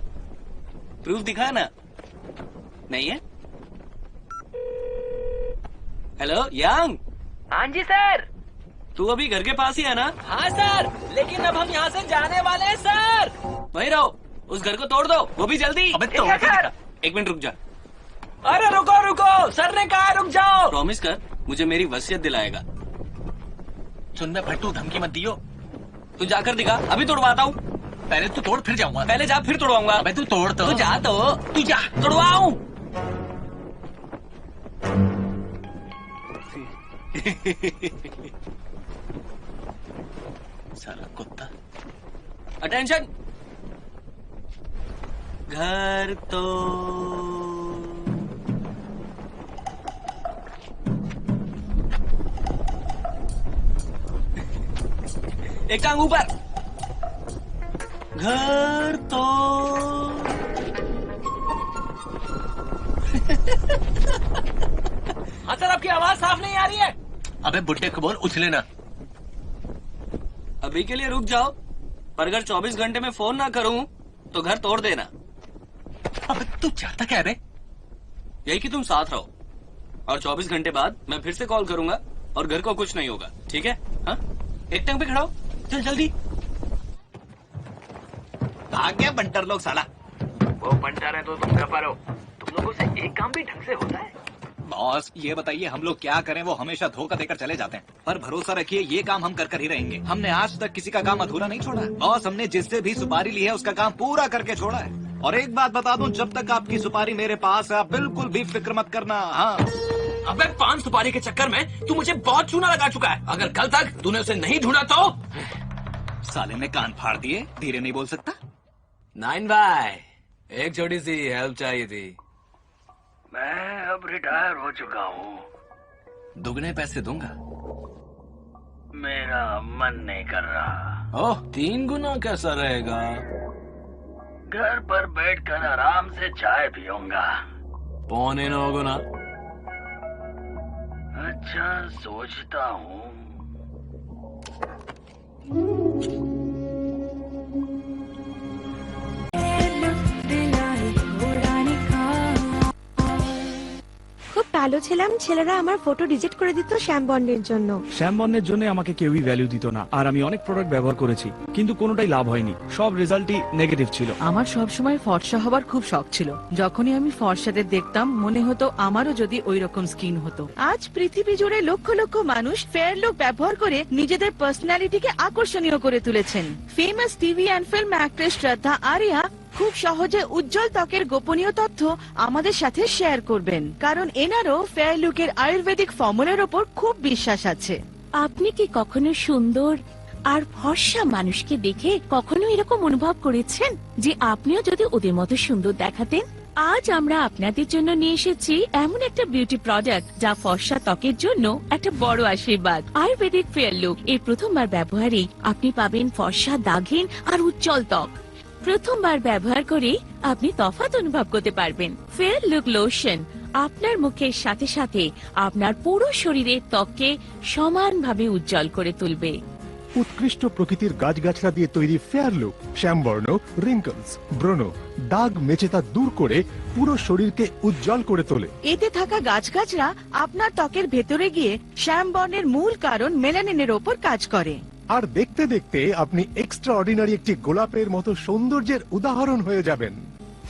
प्रूफ दिखा ना। नहीं है? हेलो यांग। हाँ जी सर। तू अभी घर के पास ही है ना? हाँ सर, लेकिन अब हम यहाँ से जाने वाले हैं सर। वहीं रहो, उस घर को तोड़ दो, वो भी जल्दी। अबे तोड़ के दिखा। एक मिनट रुक जा। अरे रुको रुको, सर ने कहा रुक जाओ। प्रॉमिस कर, मुझे मेरी वसीयत दिलाएगा। सुन बे फट्टू, धमकी मत दियो। तू जाकर दिखा, अभी तोड़वाता हूँ। पहले तू तोड़ फिर जाऊंगा। पहले जा फिर तोड़वाऊंगा। अबे तू तोड़ तो। तू जा तो। तू जा, तोड़वाऊं। साला कुत्ता। अटेंशन, घर तो एक टांग ऊपर, घर तो हाँ सर, आपकी आवाज साफ नहीं आ रही है। अबे बुड्ढे को बोल उछले ना। अभी के लिए रुक जाओ, पर अगर 24 घंटे में फोन ना करूं तो घर तोड़ देना। अबे तू चाहता क्या बे? यही कि तुम साथ रहो, और 24 घंटे बाद मैं फिर से कॉल करूंगा और घर को कुछ नहीं होगा, ठीक है? हाँ, एक टंग पे खड़ा हो, चल जल्दी। भाग गया बंटर लोग साला। वो बंटर है तो तुम गफर हो। तुम लोगों से एक काम भी ढंग से होता है? बॉस ये बताइए हम लोग क्या करें, वो हमेशा धोखा देकर चले जाते हैं। पर भरोसा रखिए ये काम हम कर ही रहेंगे। हमने आज तक किसी का काम अधूरा नहीं छोड़ा है। बॉस हमने जिससे भी सुपारी ली है उसका काम पूरा करके छोड़ा है। और एक बात बता दूं, जब तक आपकी सुपारी मेरे पास है आप बिल्कुल भी फिक्र मत करना। हाँ, अबे 5 सुपारी के चक्कर में तू मुझे बहुत चूना लगा चुका है। अगर कल तक तूने उसे नहीं ढूंढा तो। साले ने कान फाड़ दिए, धीरे नहीं बोल सकता। 9 भाई, एक छोटी सी हेल्प चाहिए थी। मैं अब रिटायर हो चुका हूँ। दुगने पैसे दूंगा। मेरा मन नहीं कर रहा। ओह, 3 गुना कैसा रहेगा? घर पर बैठकर आराम से चाय पीऊंगा। 8.25 गुना। अच्छा, सोचता हूँ। খুব ভালো ছিলাম, ছেলেরা আমার ফটো ডিলিট করে দিত শ্যাম বন্ডের জন্য। শ্যাম বর্ণের জন্য আমাকে কেউই ভ্যালু দিত না, আর আমি অনেক প্রোডাক্ট ব্যবহার করেছি কিন্তু কোনোটাই লাভ হয়নি। সব রেজাল্টই নেগেটিভ ছিল। আমার সবসময় ফর্সা হবার খুব শখ ছিল। যখনই আমি ফর্সাদের দেখতাম মনে হতো আমারও যদি ওই রকম স্কিন হতো। আজ পৃথিবী জুড়ে লক্ষ লক্ষ মানুষ ফেয়ার লুক ব্যবহার করে নিজেদের পার্সোনালিটিকে আকর্ষণীয় করে তুলেছেন। Famous TV and film actress শ্রদ্ধা আরিয়া খুব সহজে উজ্জ্বল ত্বকের গোপনীয় তথ্য আমাদের সাথে শেয়ার করবেন, কারণ এনারও ফেয়ার লুকের আয়ুর্বেদিক ফর্মুলার ওপর খুব বিশ্বাস আছে। আপনি কি কখনো সুন্দর আর ফর্সা মানুষকে দেখে কখনো এরকম অনুভব করেছেন যে আপনিও যদি ওদের মতো সুন্দর দেখাতেন? আজ আমরা আপনাদের জন্য নিয়ে এসেছি এমন একটা বিউটি প্রোডাক্ট যা ফর্সা ত্বকের জন্য একটা বড় আশীর্বাদ। আয়ুর্বেদিক ফেয়ার লুক এর প্রথমবার ব্যবহারেই আপনি পাবেন ফর্সা, দাগহীন আর উজ্জ্বল ত্বক। প্রথমবার ব্যবহার করে আপনি তফাৎ অনুভব করতে পারবেন। ফেয়ার লুক লোশন আপনার মুখের সাথে সাথে আপনার পুরো শরীরের ত্বককে সমানভাবে উজ্জ্বল করে তুলবে। উৎকৃষ্ট প্রকৃতির গাছগাছরা দিয়ে তৈরি ফেয়ার লুক শ্যামবর্ণ, রিঙ্কলস, ব্রণ, দাগ মেচেতা দূর করে পুরো শরীরকে উজ্জ্বল করে তোলে। এতে থাকা গাছগাছরা আপনার ত্বকের ভেতরে গিয়ে শ্যাম বর্ণের মূল কারণ মেলানিনের ওপর কাজ করে। আর দেখতে দেখতে আপনি এক্সট্রা অর্ডিনারি একটি গোলাপের মতো সৌন্দর্যের উদাহরণ হয়ে যাবেন।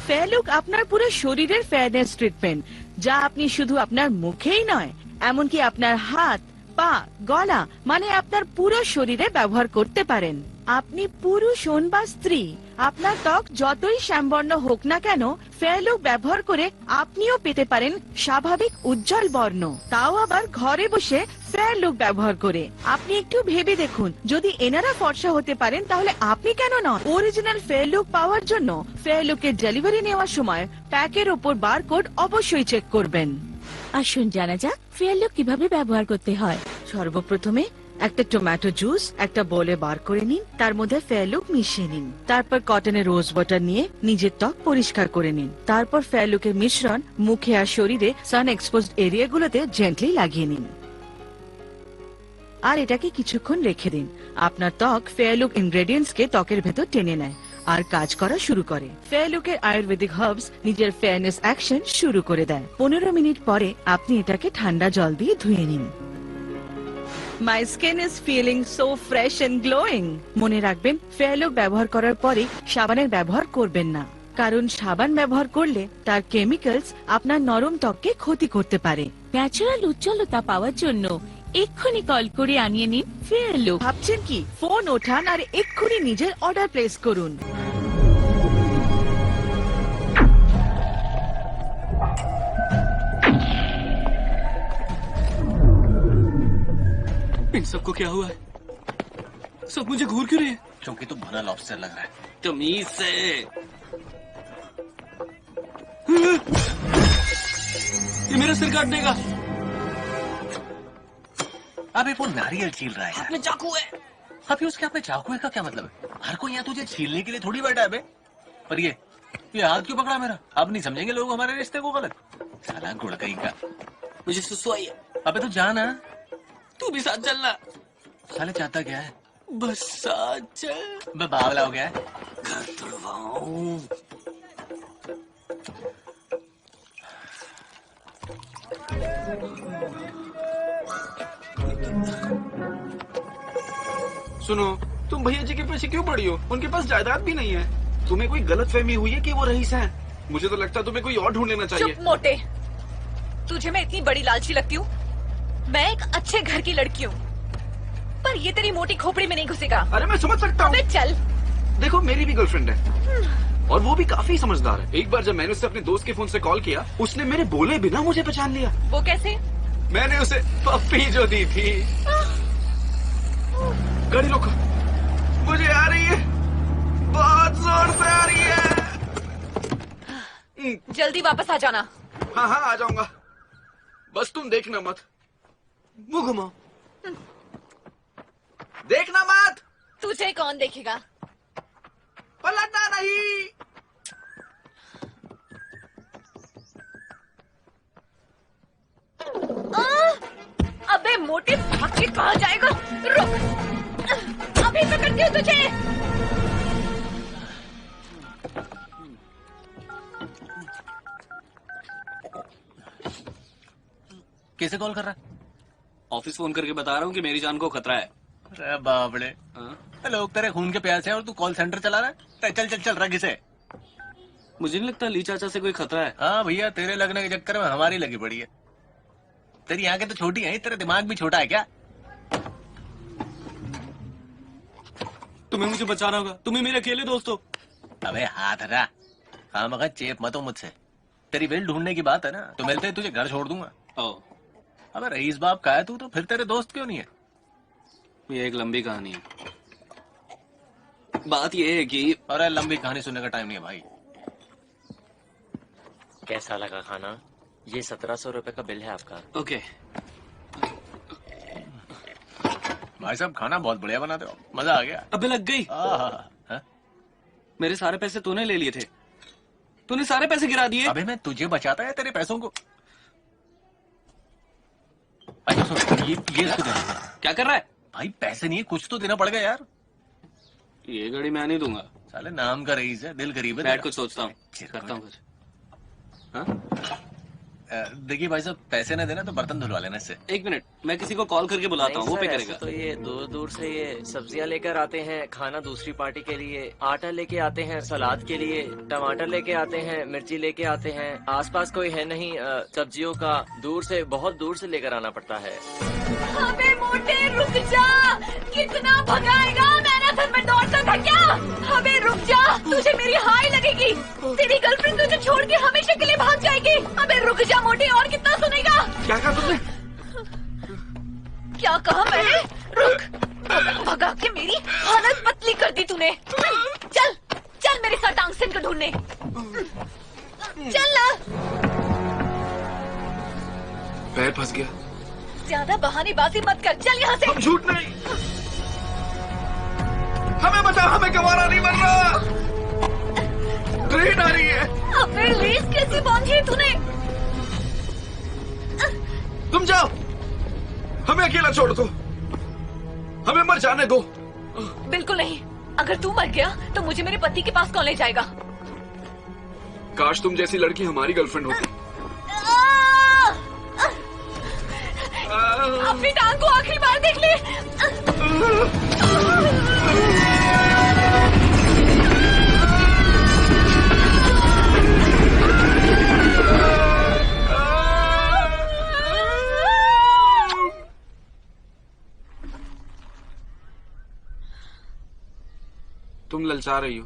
ফেয়ার লুক আপনার পুরো শরীরের ফেয়ারনেস ট্রিটমেন্ট, যা আপনি শুধু আপনার মুখেই নয় এমনকি আপনার হাত, পা, গলা মানে আপনার পুরো শরীরে ব্যবহার করতে পারেন। আপনি পুরুষ হন বা স্ত্রী, আপনার ত্বক যতই শ্যামবর্ণ হোক না কেন, ফেয়ার লুক ব্যবহার করে আপনিও পেতে পারেন স্বাভাবিক উজ্জ্বল বর্ণ, তাও আবার ঘরে বসে ফেয়ার লুক ব্যবহার করে। আপনি একটু ভেবে দেখুন, যদি এনারা ফর্সা হতে পারেন তাহলে আপনি কেন নন? অরিজিনাল ফেয়ার লুক পাওয়ার জন্য ফেয়ার লুকের ডেলিভারি নেওয়ার সময় প্যাকের ওপর বারকোড অবশ্যই চেক করবেন। আসুন জানা যাক ফেয়ার লুক কিভাবে ব্যবহার করতে হয়। সর্বপ্রথমে একটা টমেটো জুস একটা বোলে বার করে নিন, তার মধ্যে ফেয়ার লুক মিশিয়ে নিন। তারপর কটনের রোজ ওয়াটার নিয়ে নিজের ত্বক পরিষ্কার করে নিন। তারপর ফেয়ার লুকের মিশ্রণ মুখে আর শরীরে সান এক্সপোজড এরিয়াগুলোতে জেন্টলি লাগিয়ে নিন আর এটাকে কিছুক্ষণ রেখে দিন। আপনার ত্বক ফেয়ার লুক ইনগ্রেডিয়েন্টস কে ত্বকের ভেতর টেনে নেয় আর কাজ করা শুরু করে। ফেয়ার লুকের আয়ুর্বেদিক হার্বস নিজের ফেয়ারনেস অ্যাকশন শুরু করে দেয়। 15 মিনিট পরে আপনি এটাকে ঠান্ডা জল দিয়ে ধুয়ে নিন। My skin is feeling so fresh and glowing. মনে রাখবেন, ফেয়ার লুক ব্যবহার করার পরে সাবানের ব্যবহার করবেন না, কারণ সাবান ব্যবহার করলে তার কেমিক্যালস আপনার নরম ত্বককে ক্ষতি করতে পারে। ন্যাচারাল উজ্জ্বলতা পাওয়ার জন্য এক্ষুনি কল করে আনিয়ে নিন ফেয়ার লুক। ভাবছেন কি? ফোন ওঠান আর এক্ষুনি নিজের অর্ডার প্লেস করুন। इन सबको क्या हुआ है? सब मुझे घूर क्यों रही है? क्योंकि तू भला लॉबस्टर लग रहा है। तमीज से। ये मेरा सिर काट देगा। अबे वो नारियल छील रहा है। हाथ में चाकू है। अभी उसके हाथ में चाकू है का क्या मतलब है? हर कोई यहाँ तुझे छीलने के लिए थोड़ी बैठा है बे। पर ये हाथ क्यों पकड़ा मेरा? अब नहीं समझेंगे लोग हमारे रिश्ते को गलत। साला गुड़कई का। मुझे सुसु आई है। अबे तू जाना। तू भी साथ चलना। साले चाहता क्या है? बस साथ चल। बे बावला हो गया है। घर तुड़वाऊं। सुनो, तुम भैया जी के पीछे क्यों पड़ी हो? उनके पास जायदाद भी नहीं है। तुम्हें कोई गलतफहमी हुई है कि वो रईस हैं? मुझे तो लगता है तुम्हें कोई और ढूंढ लेना चाहिए। चुप मोटे। तुझे मैं इतनी बड़ी लालची लगती हूँ? मैं एक अच्छे घर की लड़की हूँ, पर ये तेरी मोटी खोपड़ी में नहीं घुसेगा। अरे मैं समझ सकता हूँ। चल। देखो मेरी भी गर्लफ्रेंड है और वो भी काफी समझदार है। एक बार जब मैंने उसे अपने दोस्त के फोन से कॉल किया, उसने मेरे बोले बिना मुझे पहचान लिया। वो कैसे? मैंने उसे पप्पी जो दी थी। गाड़ी रोको, मुझे आ रही है, बहुत जोर से आ रही है। जल्दी वापस आ जाना। हाँ हाँ आ जाऊंगा, बस तुम देखना मत। मुंह घुमाओ, देखना मत। तुझे कौन देखेगा? पलटना नहीं। अबे मोटे, भाग के कहाँ जाएगा? रुक, अभी पकड़ती हूँ तुझे। कैसे कॉल कर रहा है? ऑफिस फोन करके बता रहा हूँ कि मेरी जान को खतरा है। अरे बाबड़े, लोग तेरे खून के प्यासे हैं और तू कॉल सेंटर चला रहा है? चल चल चल, रख इसे। मुझे नहीं लगता ली चाचा से कोई खतरा है। हाँ भैया, तेरे लगने के चक्कर में हमारी लगी पड़ी है। तेरी आंखें तो छोटी हैं, तेरा दिमाग भी छोटा है क्या? तुम्हें मुझे बचाना होगा, तुम्हें मेरे अकेले दोस्त हो। अबे हाथ हटा, खामखा चेप मत हो मुझसे। तेरी वेल ढूंढने की बात है ना, तो मिलते ही तुझे घर छोड़ दूंगा। अबे रईस बाप का है तू, तो फिर तेरे दोस्त क्यों नहीं है? ये एक लंबी कहानी है। बात ये है कि अरे लंबी कहानी सुनने का टाइम नहीं है भाई। कैसा लगा खाना? ये 1700 रुपए का बिल है आपका। ओके। भाई साहब खाना बहुत बढ़िया बनाते हो, मजा आ गया। अबे लग गई। मेरे सारे पैसे तूने ले लिए थे, तूने सारे पैसे गिरा दिए। अबे मैं तुझे बचाता है तेरे पैसों को। अच्छा सुन, ये इसको देना। क्या कर रहा है? भाई पैसे नहीं है, कुछ तो देना पड़ेगा यार। ये घड़ी मैं नहीं दूंगा। साले नाम का रईस है, दिल गरीब है। बैठ कुछ सोचता हूँ, करता हूँ कुछ। देखिए भाई साहब, पैसे ना देना तो बर्तन धुलवा लेना इससे। एक मिनट, मैं किसी को कॉल करके बुलाता हूँ, वो पे करेगा। तो ये दूर दूर से ये सब्जियां लेकर आते हैं, खाना दूसरी पार्टी के लिए, आटा लेके आते हैं सलाद के लिए, टमाटर लेके आते हैं, मिर्ची लेके आते हैं। आसपास कोई है नहीं सब्जियों का, दूर से बहुत दूर से लेकर आना पड़ता है। अबे मोटे रुक जा, कितना भगाएगा? मैराथन में दौड़ता था क्या? अबे रुक जा, तुझे मेरी हाय लगेगी। तेरी गर्लफ्रेंड तुझे छोड़ के हमेशा के लिए भाग जाएगी। अबे रुक जा मोटे, और कितना सुनेगा? क्या कहा तुमने? क्या कहा मैंने? रुक, भगा के मेरी हालत पतली कर दी तूने। चल चल मेरे साथ टांगसेन को ढूंढने। चल ना। पैर फंस गया। ज्यादा बहानेबाजी मत कर, चल यहाँ से। हम झूठ नहीं। हमें बता, हमें गंवारा नहीं बन रहा। ट्रेन आ रही है। अबे लेस कैसे बांधी है तूने? तुम जाओ, हमें अकेला छोड़ दो, हमें मर जाने दो। बिल्कुल नहीं, अगर तू मर गया तो मुझे मेरे पति के पास कौन ले जाएगा? काश तुम जैसी लड़की हमारी गर्लफ्रेंड होती। अपनी टांग को आखिरी बार देख ले। तुम ललचा रही हो,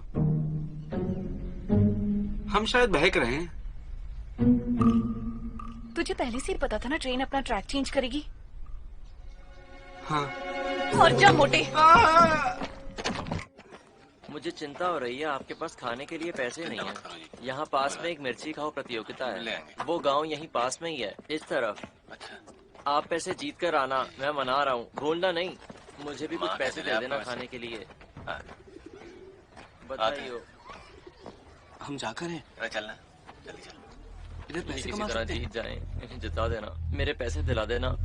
हम शायद बहक रहे हैं। तुझे पहले से ही पता था ना ट्रेन अपना ट्रैक चेंज करेगी? हाँ और जा मोटे। मुझे चिंता हो रही है, आपके पास खाने के लिए पैसे नहीं है। यहाँ पास में एक मिर्ची खाओ प्रतियोगिता है, वो गांव यहीं पास में ही है, इस तरफ। आप पैसे जीत कर आना, मैं मना रहा हूँ, भूलना नहीं। मुझे भी कुछ पैसे दे देना खाने के लिए। बताइए। हम जाकर हैं। चलना, इधर पैसे किसी कमा तरह सकते हैं। जीत जाएं, जिता देना, मेरे पैसे दिला देना।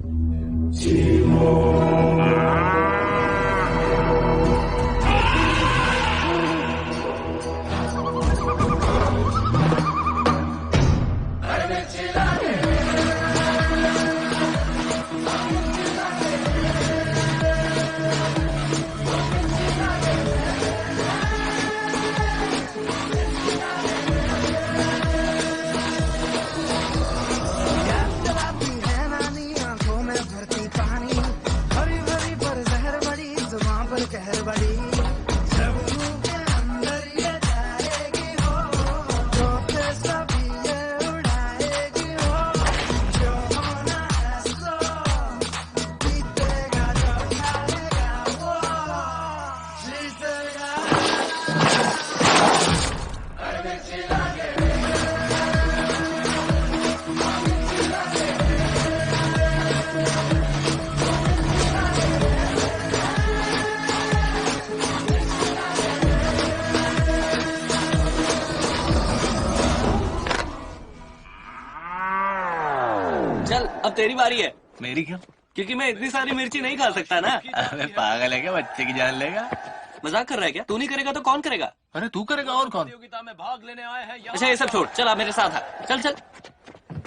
चल अब तेरी बारी है। मेरी क्यों? क्योंकि मैं इतनी सारी मिर्ची नहीं खा सकता ना। अबे पागल है क्या? बच्चे की जान लेगा? मजाक कर रहा है क्या? तू नहीं करेगा तो कौन करेगा? अरे तू करेगा और कौन? प्रतियोगिता में भाग लेने आए हैं। अच्छा ये सब छोड़, चल आप मेरे साथ आ। चल चल।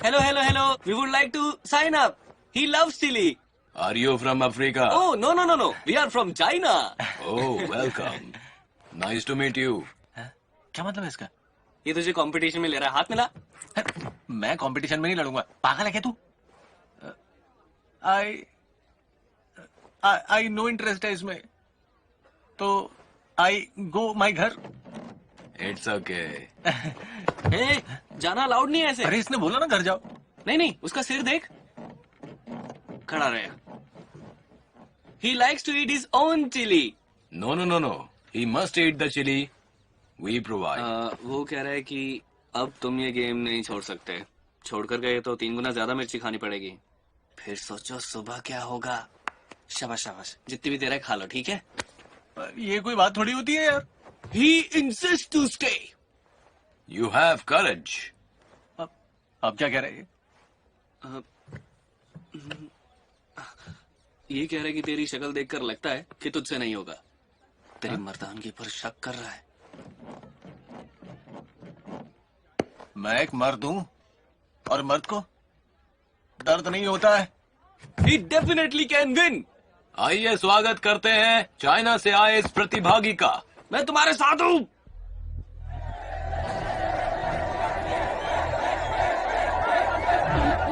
Hello hello hello, we would like to sign up. He loves chilli. Are you from Africa? Oh no no no no, we are from China. Oh welcome, nice to meet you. क्या मतलब है इसका? ये तुझे competition में ले रहा है, हाथ मिला। मैं कंपटीशन में नहीं लड़ूंगा, पागल है क्या तू? आई नो इंटरेस्ट है इसमें, तो आई गो माई घर। It's okay. ए, जाना अलाउड नहीं है ऐसे। अरे इसने बोला ना घर जाओ। नहीं नहीं, उसका सिर देख, खड़ा रहे। He likes to eat his own chilli. No no no no, he must eat the chilli we provide. वो कह रहा है कि अब तुम ये गेम नहीं छोड़ सकते, छोड़कर गए तो 3 गुना ज्यादा मिर्ची खानी पड़ेगी। फिर सोचो सुबह क्या होगा। शाबाश शाबाश, जितनी भी तेरा खा लो, ठीक है? ये कोई बात थोड़ी होती है यार। He insists to stay. You have courage. अब क्या कह रहे हैं? ये कह रहा है कि तेरी शक्ल देखकर लगता है कि तुझसे नहीं होगा। तेरी मर्दानगी पर शक कर रहा है। मैं एक मर्द हूँ और मर्द को दर्द नहीं होता है। He definitely can win. आइए स्वागत करते हैं चाइना से आए इस प्रतिभागी का। मैं तुम्हारे साथ हूँ।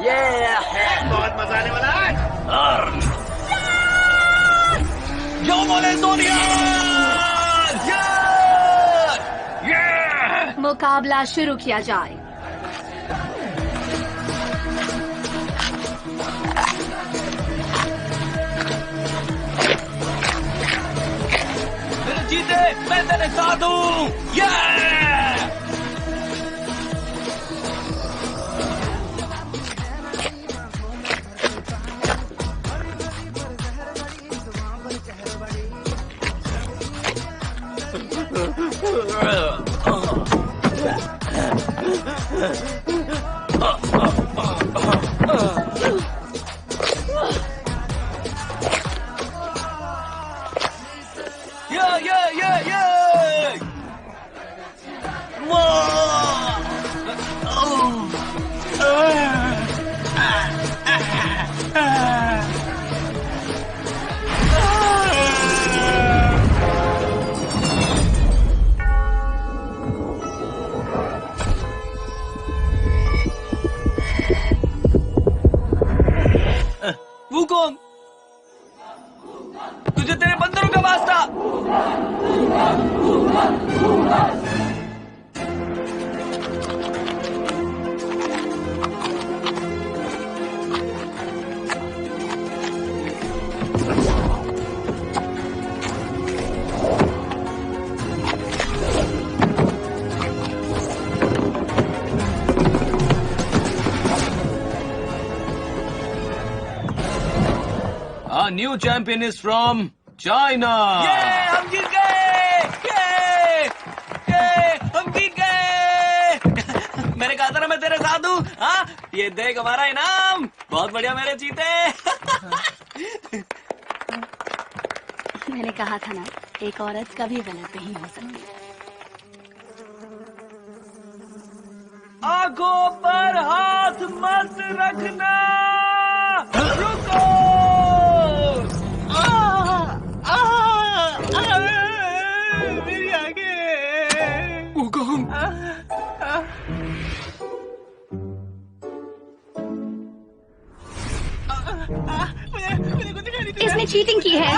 ये बहुत मजा आने वाला है। जो बोले सोनिया। मुकाबला शुरू किया जाए। मेरे जीते, मैं तेरे साथ हूँ। वो कौन? तुझे तेरे बंदरों का वास्ता। Our new champion is from China. हम जीत गए। हम जीत गए। मैंने कहा था ना मैं तेरे साथ हूँ। हाँ, ये देख हमारा इनाम। बहुत बढ़िया मेरे चीते। मैंने कहा था ना, एक औरत कभी गलत नहीं हो सकती। आंखों पर हाथ मत रखना। रुको। मेरी आंखें। वो कौन? इसने चीटिंग की है।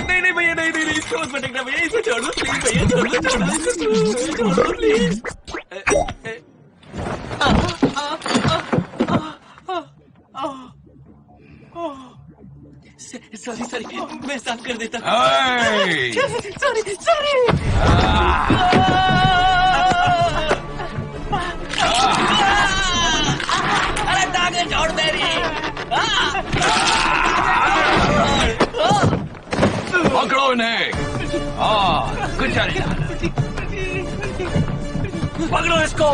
नहीं भैया, नहीं इसको मत पटकना भैया, इसको छोड़ दो प्लीज भैया, छोड़ दो प्लीज। सॉरी मैं साफ कर देता हूँ। सॉरी। अरे दागे छोड़ मेरी। पकड़ो इन्हें। गुड जाने। पकड़ो इसको।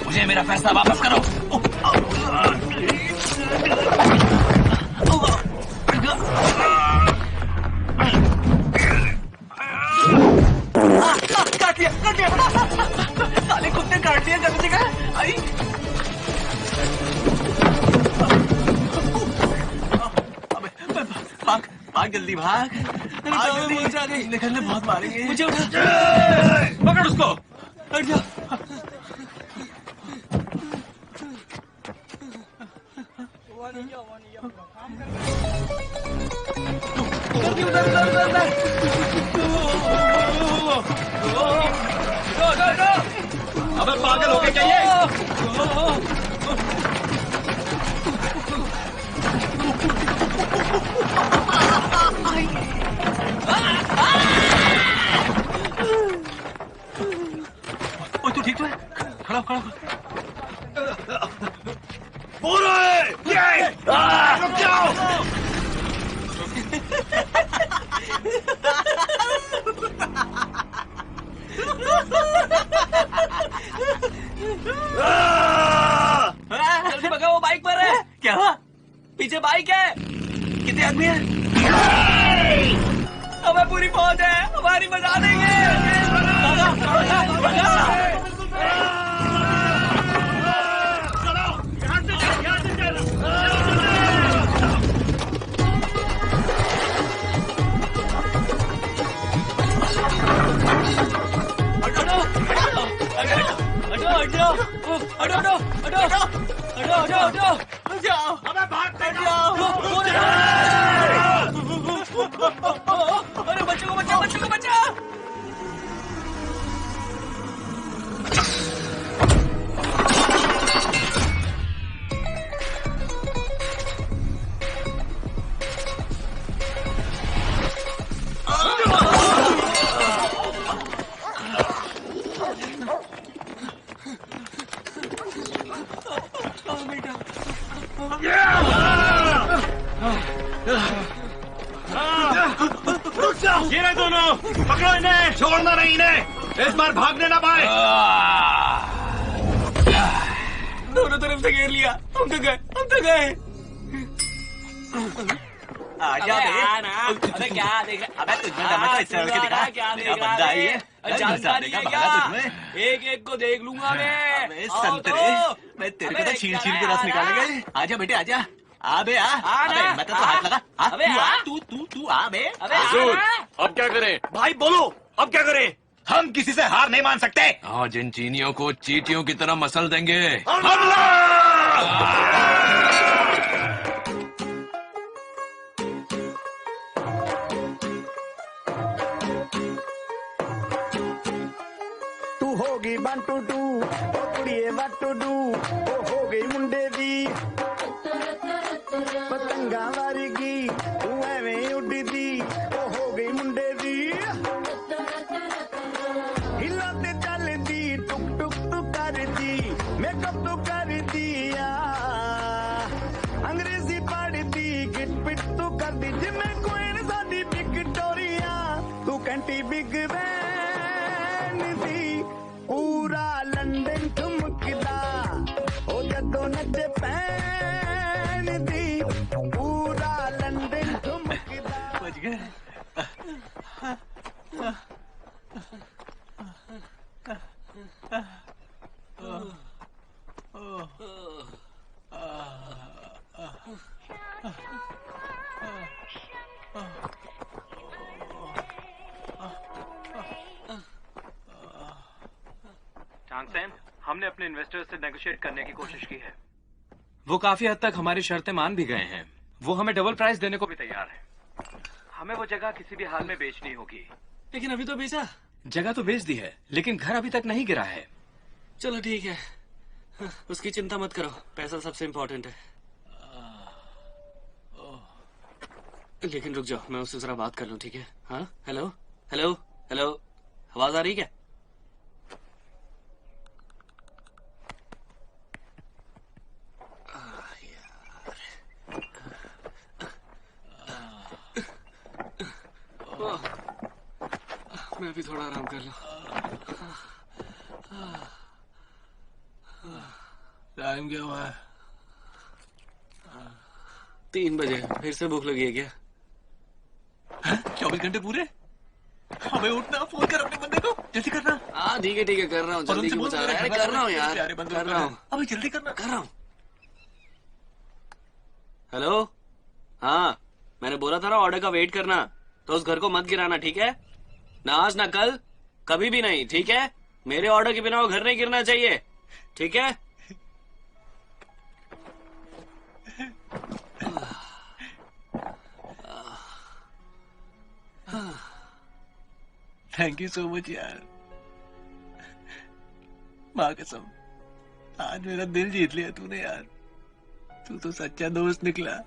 मुझे मेरा फैसला वापस करो। काट लिया। साले कुत्ते काट दिया जगह जगह। आई भाग जल्दी भाग। निकलने बहुत मारेंगे। मुझे उठा। पकड़ उसको। हट जा। अबे पागल हो गए क्या ये? ओ तू ठीक तो है? खड़ा हो। पूरा है। रुक जाओ। जल्दी भगा, वो बाइक पर है। क्या हुआ? पीछे बाइक है। कितने आदमी हैं? हमें पूरी फौज है, हमारी मजा देंगे। हटो। अबे भागते जाओ। अरे बच्चों को बचा। ये रहे दोनों। पकड़ो इन्हें। छोड़ना नहीं इन्हें। इस बार भागने ना पाए। दोनों तरफ से घेर लिया। हम तो गए। आजा अबे बे। आ ना। अबे क्या देख रहा? अबे तुझमें दम है तो इस तरह के दिखा। क्या मेरा देख रहा बंदा ही है। है? जानता घुसा नहीं देगा है भगा क्या? तुझमें। एक एक को देख लूंगा मैं। अबे आओ संतरे, तो। मैं तेरे अबे को तो छील छील के क्या रस आ निकालेगा रहा? ये। आजा बेटे आजा। आ बे आ। आ अबे ना, मैं तो आ। हाथ लगा। आ, अबे तू आ। आ, तू आ बे। अबे आ मसूद, ना। अब क्या करें? भाई बोलो अब क्या करें? हम किसी से हार नहीं मान सकते। आज इन चीनियों को चींटियों की तरह मसल देंगे। तू होगी 1 2 2 ओ कुड़िए what to do ओ हो गई मुंडे दी पतंगा वारगी तू एवें उड़दी ओ हो गई मुंडे दी हिला ते चलदी टुक टुक तू करदी मेकअप तू कर दिया अंग्रेजी पढ़दी गिट पिट तू कर दी जिम्मे क्वीन साडी विक्टोरिया तू कैंटी बिग वैन दी पूरा लंदन ठुमकदा ओ जदों नचे पैन दी पूरा लंदन ठुमकदा बच गए। चांगसेन, हमने अपने इन्वेस्टर से नेगोशिएट करने की कोशिश की है। वो काफी हद तक हमारी शर्तें मान भी गए हैं। वो हमें डबल प्राइस देने को भी तैयार है। हमें वो जगह किसी भी हाल में बेचनी होगी। लेकिन अभी तो बेचा। जगह तो बेच दी है, लेकिन घर अभी तक नहीं गिरा है। चलो ठीक है, उसकी चिंता मत करो, पैसा सबसे इम्पोर्टेंट है। लेकिन रुक जाओ, मैं उससे जरा बात कर लूं, ठीक है? हाँ, हेलो हेलो हेलो, आवाज आ रही क्या? मैं भी थोड़ा आराम कर लूं। टाइम क्या हुआ है? 3 बजे। फिर से भूख लगी है क्या? 24 घंटे पूरे? हमें उठना, फोन कर अपने बंदे को, जल्दी करना। हाँ ठीक है, कर रहा हूँ, जल्दी क्यों बचा रहा है? कर रहा हूँ यार, कर रहा हूँ। अभी जल्दी करना। कर रहा हूँ। हेलो, हाँ, मैंने बोला था ना ऑर्डर का वेट करना, तो उस घर को मत गिराना, ठीक है? ना आज ना कल, कभी भी नहीं, ठीक है? मेरे ऑर्डर के बिना वो घर नहीं गिरना चाहिए, ठीक है? थैंक यू सो मच यार। माँ कसम, आज मेरा दिल जीत लिया तूने यार। तू तो सच्चा दोस्त निकला।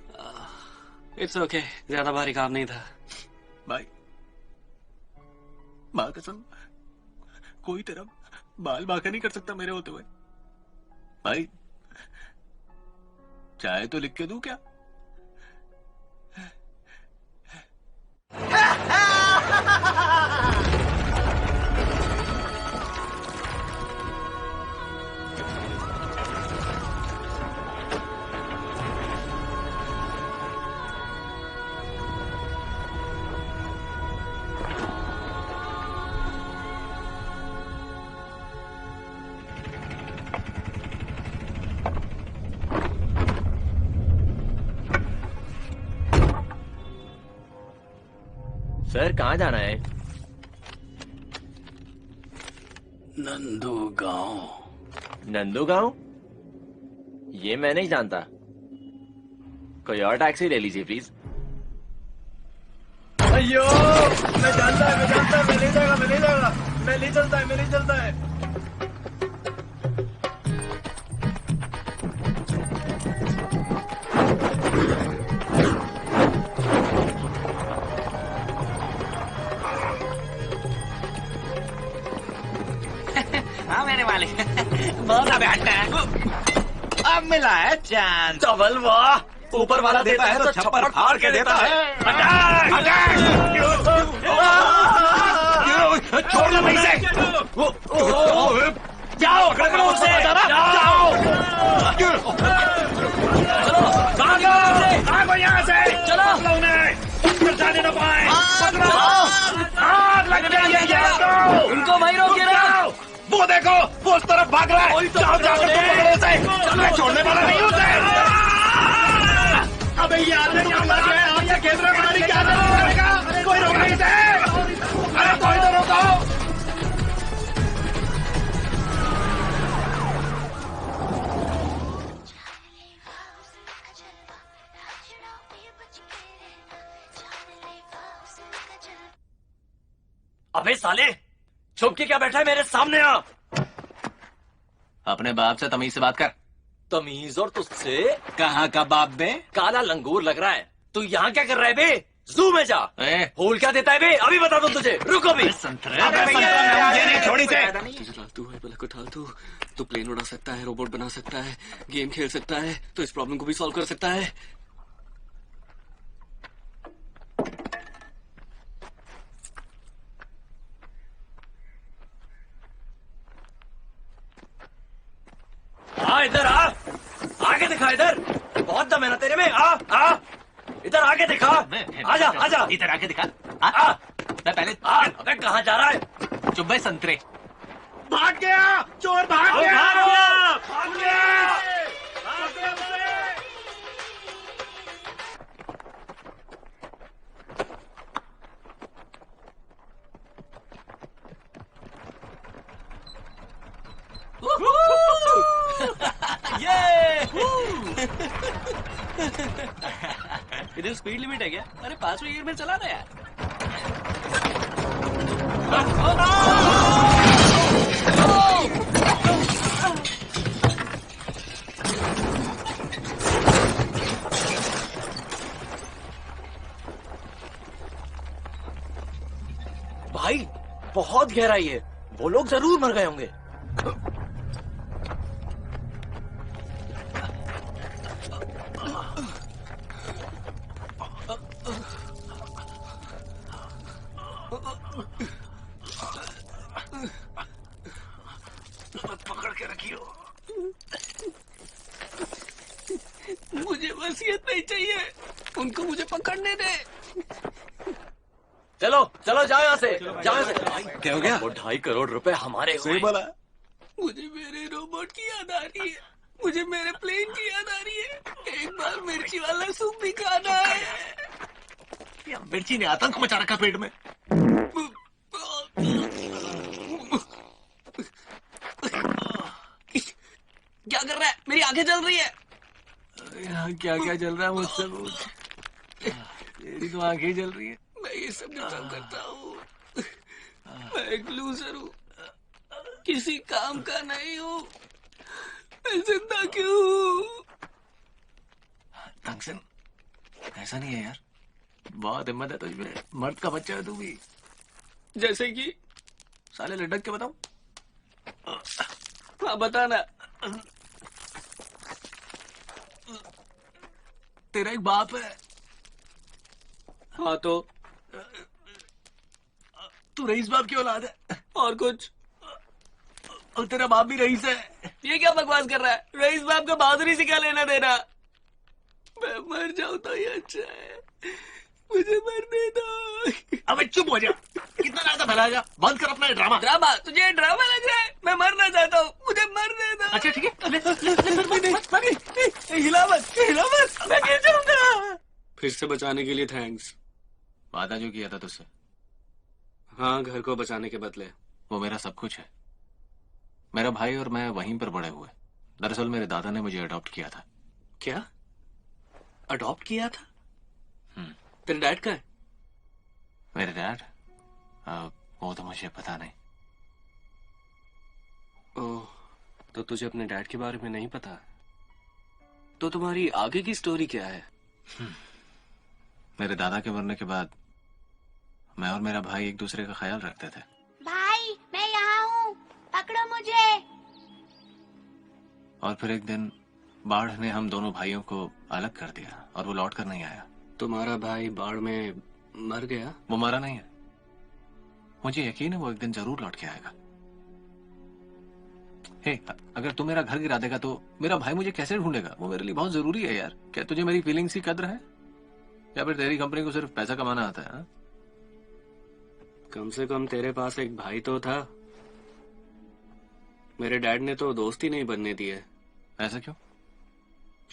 इट्स ओके, ज्यादा भारी काम नहीं था। भाई, माँ कसम, कोई तेरा बाल बांका नहीं कर सकता मेरे होते हुए। भाई, चाहे तो लिख के दूं क्या? सर कहाँ जाना है? नंदू गांव। नंदू गांव? ये मैं नहीं जानता। कोई और टैक्सी ले लीजिए प्लीज। अयो, मैं जानता है, मैं ले जाएगा, मैं ले चलता है। हाँ मेरे वाले, बहुत अब मिला है चांद। डबल वाह, ऊपर वाला देता है तो छप्पर फाड़ के देता है। छोड़ लो पैसे। जाओ, पकड़ो उसे, जाओ। चलो, भागो यहाँ से, चलो। भाग रहा है? जाओ जाकर तुम पकड़ो उसे। मैं छोड़ने वाला नहीं हूँ उसे। अबे ये आदमी क्या लग गया है? आपसे खेल रहे पता नहीं क्या करेगा। कोई रोक नहीं इसे। अरे कोई तो रोको। अबे साले, छुप के क्या बैठा है मेरे सामने? आ अपने बाप से तमीज से बात कर। तमीज और तुझसे? कहाँ का बाप बे? काला लंगूर लग रहा है। तू यहाँ क्या कर रहा है बे? जू में जा। फूल क्या देता है बे? अभी बता दो तुझे। रुको भी। छोड़ी से। तू है बलक उठा तू प्लेन उड़ा सकता है, रोबोट बना सकता है, गेम खेल सकता है, तो इस प्रॉब्लम को भी सॉल्व कर सकता है। आ इधर आ, आगे दिखा इधर। बहुत दम है ना तेरे में। आ इधर आगे दिखा। आजा आजा इधर आके दिखा। आ मैं पहले अबे कहाँ जा रहा है? चुप बे संतरे। भाग गया चोर, भाग गया। भाग गया। इधर स्पीड लिमिट है क्या? अरे 5वें गियर में चला रहा यार। भाई बहुत गहराई है, वो लोग जरूर मर गए होंगे। पकड़ के रखियो। मुझे वसीयत नहीं चाहिए, उनको मुझे पकड़ने दे। चलो चलो जाओ यहाँ से, जाओ यहाँ से। क्या हो गया? वो 2.5 करोड़ रुपए हमारे हुए। सही बोला। मुझे मेरे रोबोट की याद आ रही है, मुझे मेरे प्लेन की याद आ रही है। एक बार मिर्ची वाला सूप भी खाना है। मिर्ची ने आतंक मचा रखा पेट में। क्या कर रहा है? मेरी आंखें जल रही है। यहाँ क्या क्या चल रहा है मुझसे पूछ। तेरी तो आंखें जल रही है। मैं ये सब डिजर्व करता हूँ। मैं एक लूजर हूँ, किसी काम का नहीं हूँ। मैं जिंदा क्यों हूँ? तंगसन, ऐसा नहीं है यार, बहुत हिम्मत है तुझमें। मर्द का बच्चा है तू भी। जैसे कि साले लटक के बताऊं? हाँ बताना। तेरा एक बाप है। हाँ तो तू रईस बाप की औलाद है। और कुछ? और तेरा बाप भी रईस है। ये क्या बकवास कर रहा है? रईस बाप का बहादुरी से क्या लेना देना? मैं मर जाऊं तो ये अच्छा है, मुझे मरने दो। अबे चुप हो जा, कितना ज्यादा फैलाएगा। बंद कर अपना ड्रामा। ड्रामा? तुझे ड्रामा लग रहा है? मैं मरना चाहता हूँ, मुझे मरने दो। अच्छा ठीक है, हिला मत, मैं गिर जाऊंगा। फिर से बचाने के लिए थैंक्स। वादा जो किया था तुझसे। हाँ, घर को बचाने के बदले। वो मेरा सब कुछ है। मेरा भाई और मैं वहीं पर बड़े हुए। दरअसल मेरे दादा ने मुझे अडॉप्ट किया था। क्या? अडॉप्ट किया था? तेरे डैड का है? मेरे डैड? वो तो मुझे पता नहीं। ओह, तो तुझे अपने डैड के बारे में नहीं पता? तो तुम्हारी आगे की स्टोरी क्या है? मेरे दादा के मरने के बाद मैं और मेरा भाई एक दूसरे का ख्याल रखते थे। भाई मैं यहाँ हूँ, पकड़ो मुझे। और फिर एक दिन बाढ़ ने हम दोनों भाइयों को अलग कर दिया और वो लौट कर नहीं आया। तुम्हारा भाई बाढ़ में मर गया? वो मरा नहीं है, मुझे यकीन है वो एक दिन जरूर लौट के आएगा। हे, अगर तू मेरा घर गिरा देगा तो मेरा भाई मुझे कैसे ढूंढेगा? वो मेरे लिए बहुत जरूरी है यार। क्या तुझे मेरी फीलिंग्स की कद्र है, या फिर तेरी कंपनी को सिर्फ पैसा कमाना आता है? कम से कम तेरे पास एक भाई तो था। मेरे डैड ने तो दोस्त ही नहीं बनने दिए। ऐसा क्यों?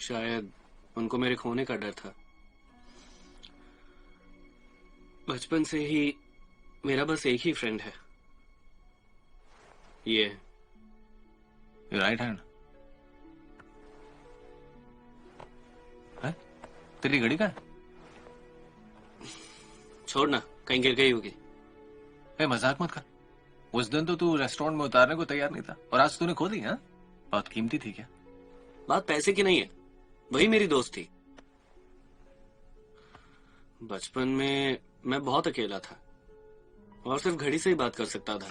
शायद उनको मेरे खोने का डर था। बचपन से ही मेरा बस एक ही फ्रेंड है, ये राइट हैंड है। तेरी घड़ी का है? छोड़ ना, कहीं गिर गई होगी। मजाक मत कर। उस दिन तो तू रेस्टोरेंट में उतारने को तैयार नहीं था और आज तूने खो दी। हाँ, बहुत कीमती थी क्या? बात पैसे की नहीं है, वही मेरी दोस्त थी। बचपन में मैं बहुत अकेला था और सिर्फ घड़ी से ही बात कर सकता था।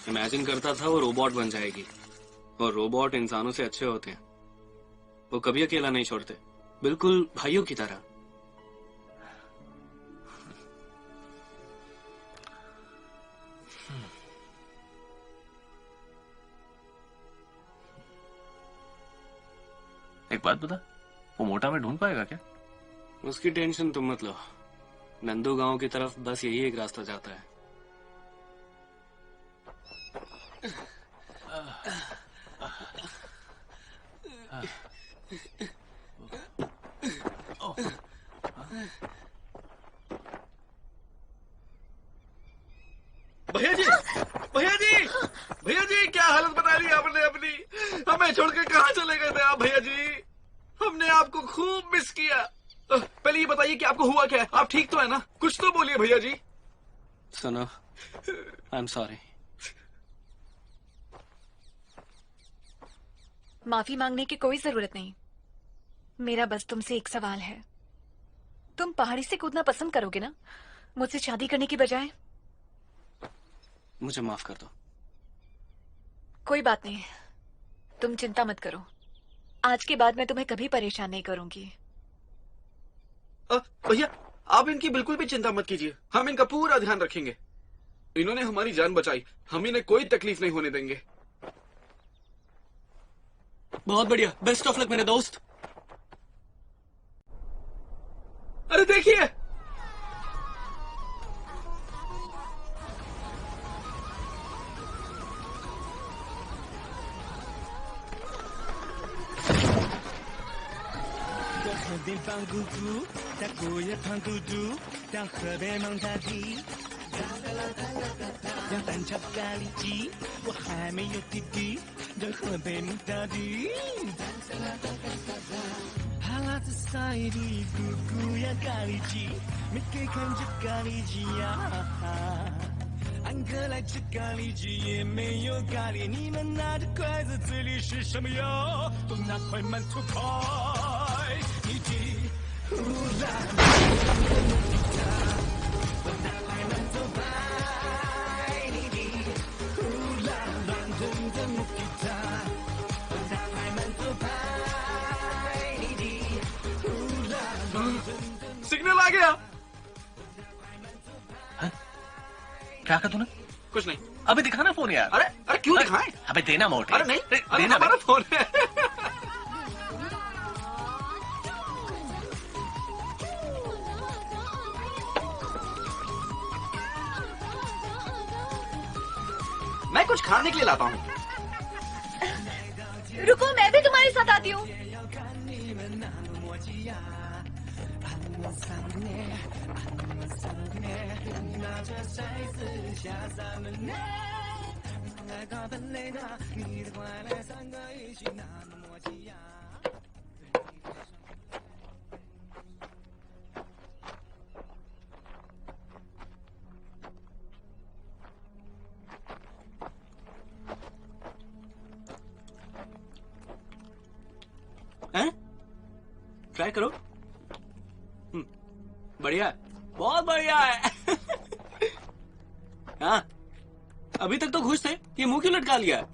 इमेजिन करता था वो रोबोट बन जाएगी, और रोबोट इंसानों से अच्छे होते हैं। वो कभी अकेला नहीं छोड़ते, बिल्कुल भाइयों की तरह। एक बात बता, वो मोटा में ढूंढ पाएगा क्या? उसकी टेंशन तुम मत लो। नंदू गांव की तरफ बस यही एक रास्ता जाता है। भैया जी, भैया जी, भैया जी, क्या हालत बना ली आपने अपनी। हमें छोड़ के कहाँ चले गए थे आप भैया जी? हमने आपको खूब मिस किया। पहले ये बताइए कि आपको हुआ क्या है? आप ठीक तो है ना? कुछ तो बोलिए भैया जी। सुनो, आई एम सॉरी। माफी मांगने की कोई जरूरत नहीं। मेरा बस तुमसे एक सवाल है, तुम पहाड़ी से कूदना पसंद करोगे ना मुझसे शादी करने की बजाय? मुझे माफ कर दो। कोई बात नहीं, तुम चिंता मत करो। आज के बाद मैं तुम्हें कभी परेशान नहीं करूंगी। भैया, आप इनकी बिल्कुल भी चिंता मत कीजिए, हम इनका पूरा ध्यान रखेंगे। इन्होंने हमारी जान बचाई, हम इन्हें कोई तकलीफ नहीं होने देंगे। बहुत बढ़िया, बेस्ट ऑफ लक मेरे दोस्त। अरे देखिए,地方姑姑，在古夜旁孤独，当河边蒙大地，让蛋炒咖喱鸡，我还没有弟弟，让河边蒙大地。哈喇子塞的姑姑呀咖喱鸡，没给看着咖喱鸡呀。安哥来吃咖喱鸡，也没有咖喱。你们拿着筷子，嘴里是什么哟？都拿块馒头拍你的呼啦，我拿块馒头拍你的呼啦，乱扔的木吉他，我拿块馒头拍你的呼啦，乱扔的。सिग्नल आ गया। क्या कहा तूने? कुछ नहीं। अबे दिखाना फोन यार। अरे अरे क्यों दिखाएं? अबे देना मोटे। अरे नहीं, अरे देना हमारा फोन है। मैं कुछ खाने के लिए लाता हूँ। रुको, मैं भी तुम्हारे साथ आती हूँ। हैं? ट्राई करो। बढ़िया, बहुत बढ़िया है। हाँ, अभी तक तो खुश थे, ये मुंह क्यों लटका लिया?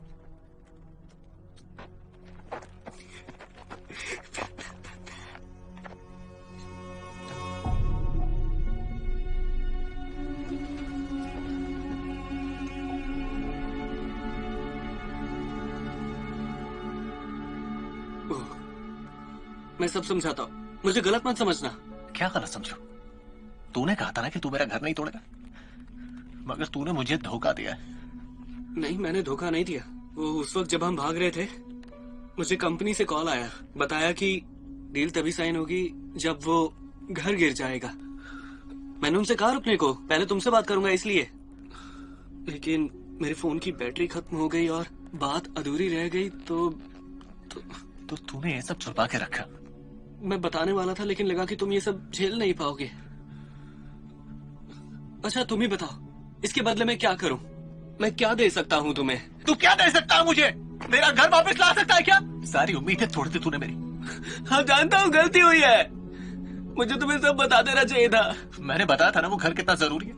मैं सब समझाता हूँ, मुझे गलत मत समझना। क्या गलत समझो? तूने कहा था ना कि तू मेरा घर नहीं तोड़ेगा, मगर तूने मुझे धोखा दिया है। नहीं, मैंने धोखा नहीं दिया। वो उस वक्त जब हम भाग रहे थे मुझे कंपनी से कॉल आया, बताया कि डील तभी साइन होगी जब वो घर गिर जाएगा। मैंने उनसे कहा रुकने को, पहले तुमसे बात करूंगा इसलिए, लेकिन मेरे फोन की बैटरी खत्म हो गई और बात अधूरी रह गई। तो तूने ये सब छुपा के रखा? मैं बताने वाला था लेकिन लगा कि तुम ये सब झेल नहीं पाओगे। अच्छा तुम ही बताओ, इसके बदले में क्या करूं? मैं क्या दे सकता हूं तुम्हें? तू क्या दे सकता है मुझे? मेरा घर वापस ला सकता है क्या? सारी उम्मीदें तोड़ दी तूने मेरी। हाँ जानता हूँ गलती हुई है, मुझे तुम्हें सब बता देना चाहिए था। मैंने बताया था ना वो घर कितना जरूरी है।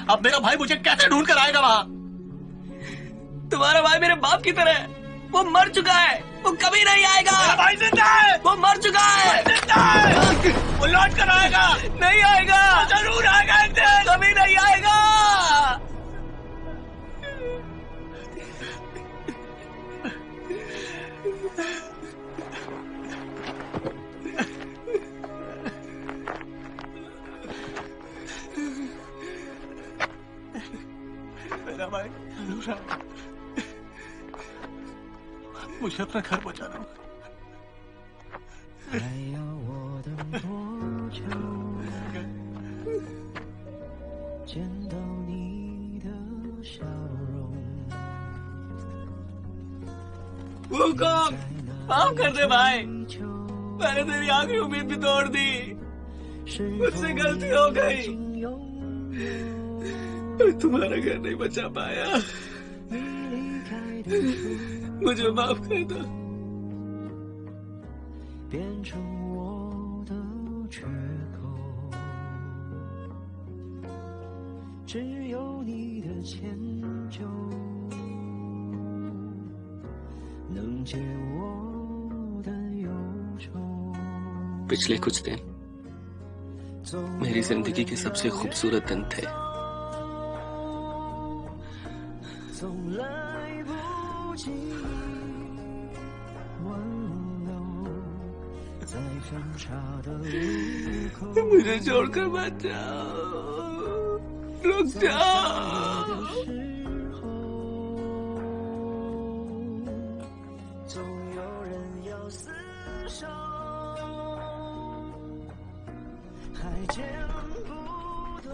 अब मेरा भाई मुझे कैसे ढूंढ कर आएगा वहाँ? तुम्हारा भाई मेरे बाप की तरह है, वो मर चुका है, वो कभी नहीं आएगा। मेरा भाई जिंदा है, वो मर चुका है, जिंदा है, वो लौट कर आएगा। नहीं आएगा, जरूर आएगा एक दिन, कभी नहीं आएगा। मेरा भाई मुझे अपना घर पहुंचाना होगा। 还要我等多久？见到你的笑容。 वो कौन? माफ कर दे भाई, मैंने तेरी आखिरी उम्मीद भी तोड़ दी, मुझसे गलती हो गई, मैं तुम्हारा घर नहीं बचा पाया, मुझे माफ कर दो। 变成我的缺口，只有你的迁就能解我的忧愁。 पिछले कुछ दिन मेरी जिंदगी के सबसे खूबसूरत दिन थे। 总来不及挽留，在分岔的路口。 मुझे छोड़कर मत जाओ, रुक जाओ। 总有人要厮守，还剪不断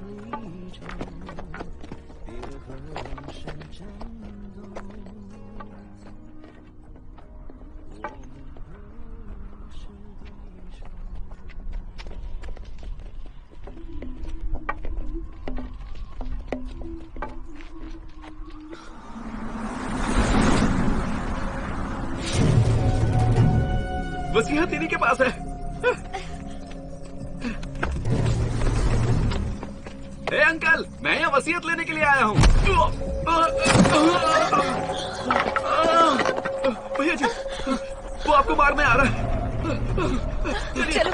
离愁，别和往事战斗。 वसीयत दीदी के पास है। ए अंकल, मैं यहाँ वसीयत लेने के लिए आया हूँ। भैया जी, वो आपको मारने आ रहा है। चलो।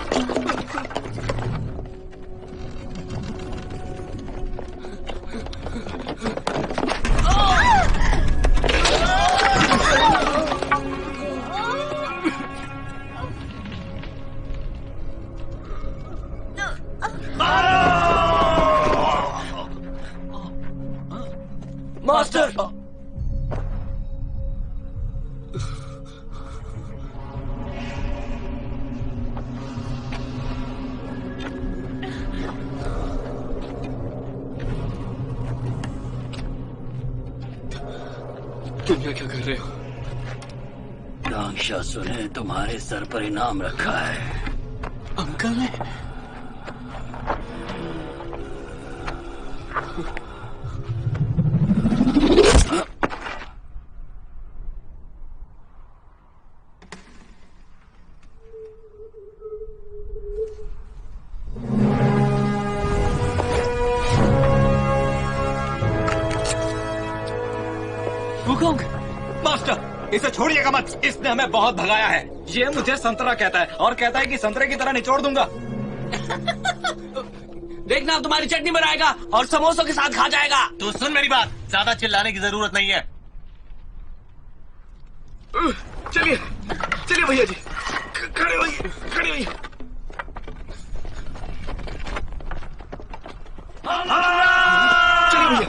मास्टर, तुम यहाँ क्या कर रहे हो? राक्षसों ने तुम्हारे सर पर इनाम रखा है। अंकल ने? वुकोंग, मास्टर, इसे छोड़िएगा मत, इसने हमें बहुत भगाया है। ये मुझे संतरा कहता है और कहता है कि संतरे की तरह निचोड़ दूंगा। देखना अब तुम्हारी चटनी बनाएगा और समोसों के साथ खा जाएगा। तू सुन मेरी बात, ज्यादा चिल्लाने की जरूरत नहीं है। चलिए चलिए भैया जी, खड़े होइए, खड़े होइए। चलिए भैया।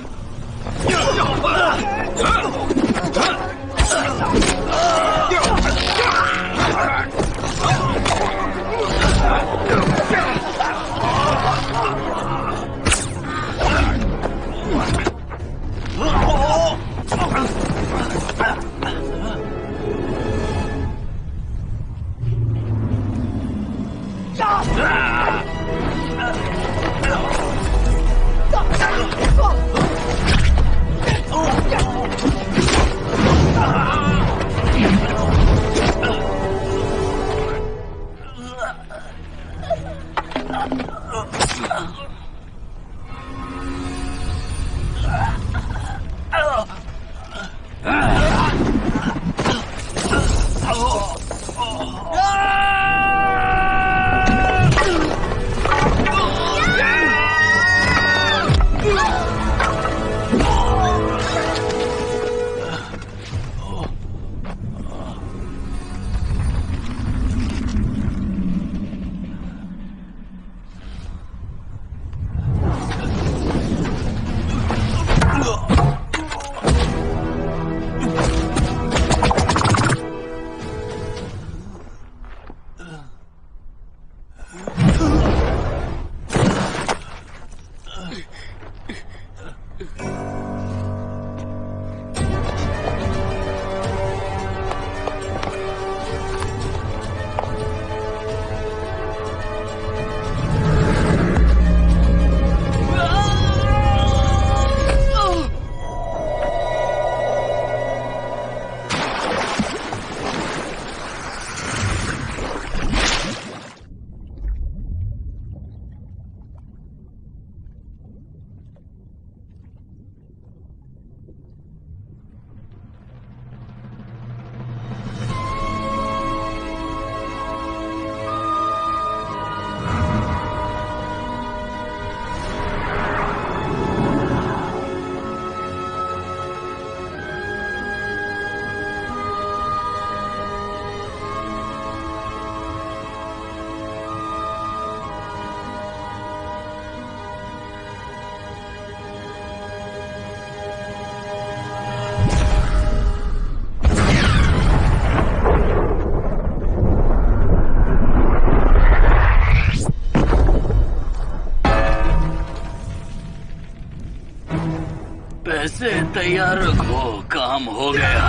पैसे तैयार रखो, काम हो गया।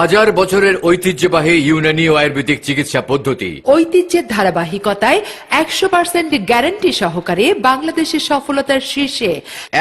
হাজার বছরের ঐতিহ্যবাহী ইউনানি আয়ুর্বেদিক চিকিৎসা পদ্ধতি ঐতিহ্যের ধারাবাহিকতায় 100% গ্যারান্টি সহকারে বাংলাদেশের সফলতার শীর্ষে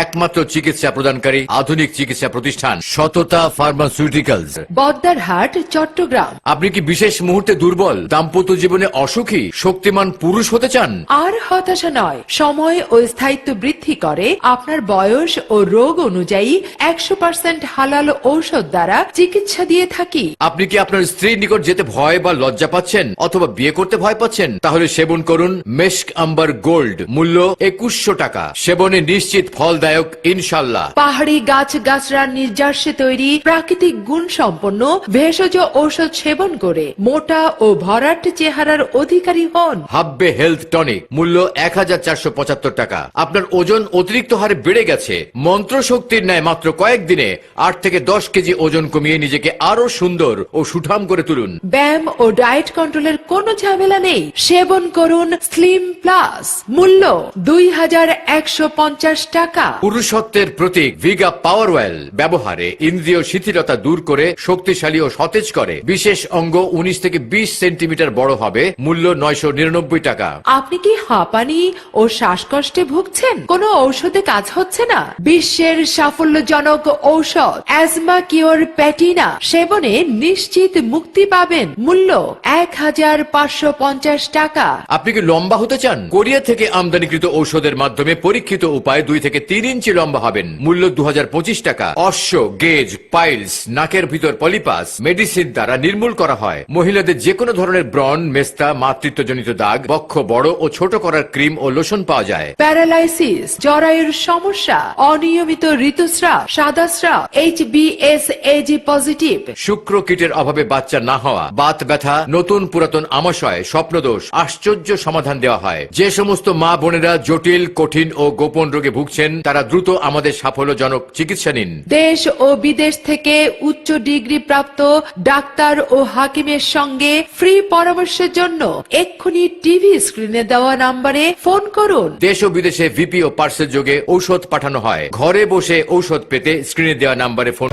একমাত্র চিকিৎসা প্রদানকারী আধুনিক চিকিৎসা প্রতিষ্ঠান সততা ফার্মাসিউটিক্যালস, বদ্দারহাট, চট্টগ্রাম। আপনি কি বিশেষ মুহূর্তে দুর্বল, দাম্পত্য জীবনে অসুখী, শক্তিমান পুরুষ হতে চান? আর হতাশা নয়, সময় ও স্থায়িত্ব বৃদ্ধি করে আপনার বয়স ও রোগ অনুযায়ী 100% হালাল ঔষধ দ্বারা চিকিৎসা দিয়ে থাকি। আপনি কি আপনার স্ত্রীর নিকট যেতে ভয় বা লজ্জা পাচ্ছেন অথবা বিয়ে করতে ভয় পাচ্ছেন? তাহলে সেবন করুন মেস্ক আম্বার গোল্ড, মূল্য 2100 টাকা। সেবনে নিশ্চিত ফলদায়ক ইনশাল্লাহ। পাহাড়ি গাছ গাছড়ার নির্যাসে তৈরি প্রাকৃতিক গুণ সম্পন্ন ভেষজ ঔষধ সেবন করে মোটা ও ভরাট চেহারার অধিকারী হন। হাব্বে হেলথ টনিক, মূল্য 1475 টাকা। আপনার ওজন অতিরিক্ত হারে বেড়ে গেছে, মন্ত্র শক্তির ন্যায় মাত্র কয়েকদিনে 8 থেকে 10 কেজি ওজন কমিয়ে নিজেকে আরো সুন্দর ও সুঠাম করে তুলুন। ব্যায়াম ও ডায়েট কন্ট্রোলের কোনো ঝামেলা নেই। সেবন করুন স্লিম প্লাস, মূল্য 2150 টাকা। পুরুষত্বের প্রতীক ভিগা পাওয়ার অয়েল ব্যবহারে ইন্দ্রিয় শিথিলতা দূর করে শক্তিশালী ও সতেজ করে। বিশেষ অঙ্গ 19 থেকে 20 সেন্টিমিটার বড় হবে, মূল্য 999 টাকা। আপনি কি হাঁপানি ও শ্বাসকষ্টে ভুগছেন? কোনো ঔষধে কাজ হচ্ছে না? বিশ্বের সাফল্যজনক ঔষধ অ্যাজমা কিওর প্যাটিনা সেবনে নিশ্চিত মুক্তি পাবেন, মূল্য 1550 টাকা। আপনি কি লম্বা হতে চান? কোরিয়া থেকে আমদানিকৃত ঔষধের মাধ্যমে পরীক্ষিত উপায় 2 থেকে 3 ইঞ্চি লম্বা হবেন, মূল্য 2025 টাকা। অশ্ব, গেজ, পাইলস, নাকের ভিতর পলিপাস মেডিসিন দ্বারা নির্মূল করা হয়। মহিলাদের যে কোনো ধরনের ব্রণ, মেস্তা, মাতৃত্বজনিত দাগ, বক্ষ বড় ও ছোট করার ক্রিম ও লোশন পাওয়া যায়। প্যারালাইসিস, জরায়ুর সমস্যা, অনিয়মিত ঋতুস্রাব, সাদাস্রাব, HbSAg পজিটিভ, শুক্র কীটের অভাবে বাচ্চা না হওয়া, বাত ব্যথা, নতুন পুরাতন আমাশয়, স্বপ্নদোষ, আশ্চর্য সমাধান দেওয়া হয়। যে সমস্ত মা বোনেরা জটিল, কঠিন ও গোপন রোগে ভুগছেন তারা দ্রুত আমাদের সাফল্যজনক চিকিৎসা নিন। দেশ ও বিদেশ থেকে উচ্চ ডিগ্রি প্রাপ্ত ডাক্তার ও হাকিমের সঙ্গে ফ্রি পরামর্শের জন্য এক্ষুনি টিভি স্ক্রিনে দেওয়া নম্বরে ফোন করুন। দেশ ও বিদেশে ভিপি ও পার্সেল যোগে ঔষধ পাঠানো হয়। ঘরে বসে ঔষধ পেতে স্ক্রিনে দেওয়া নম্বরে ফোন।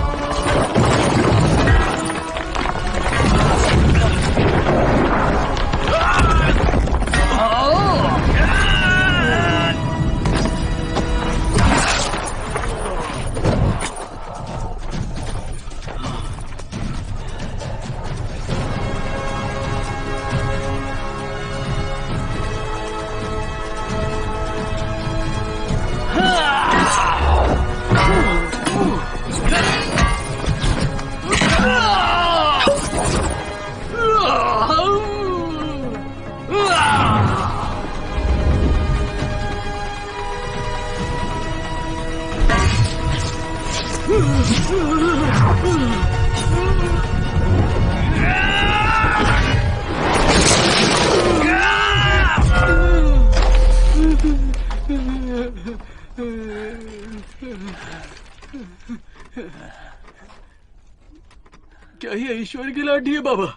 क्या ये ईश्वर की लाठी है बाबा?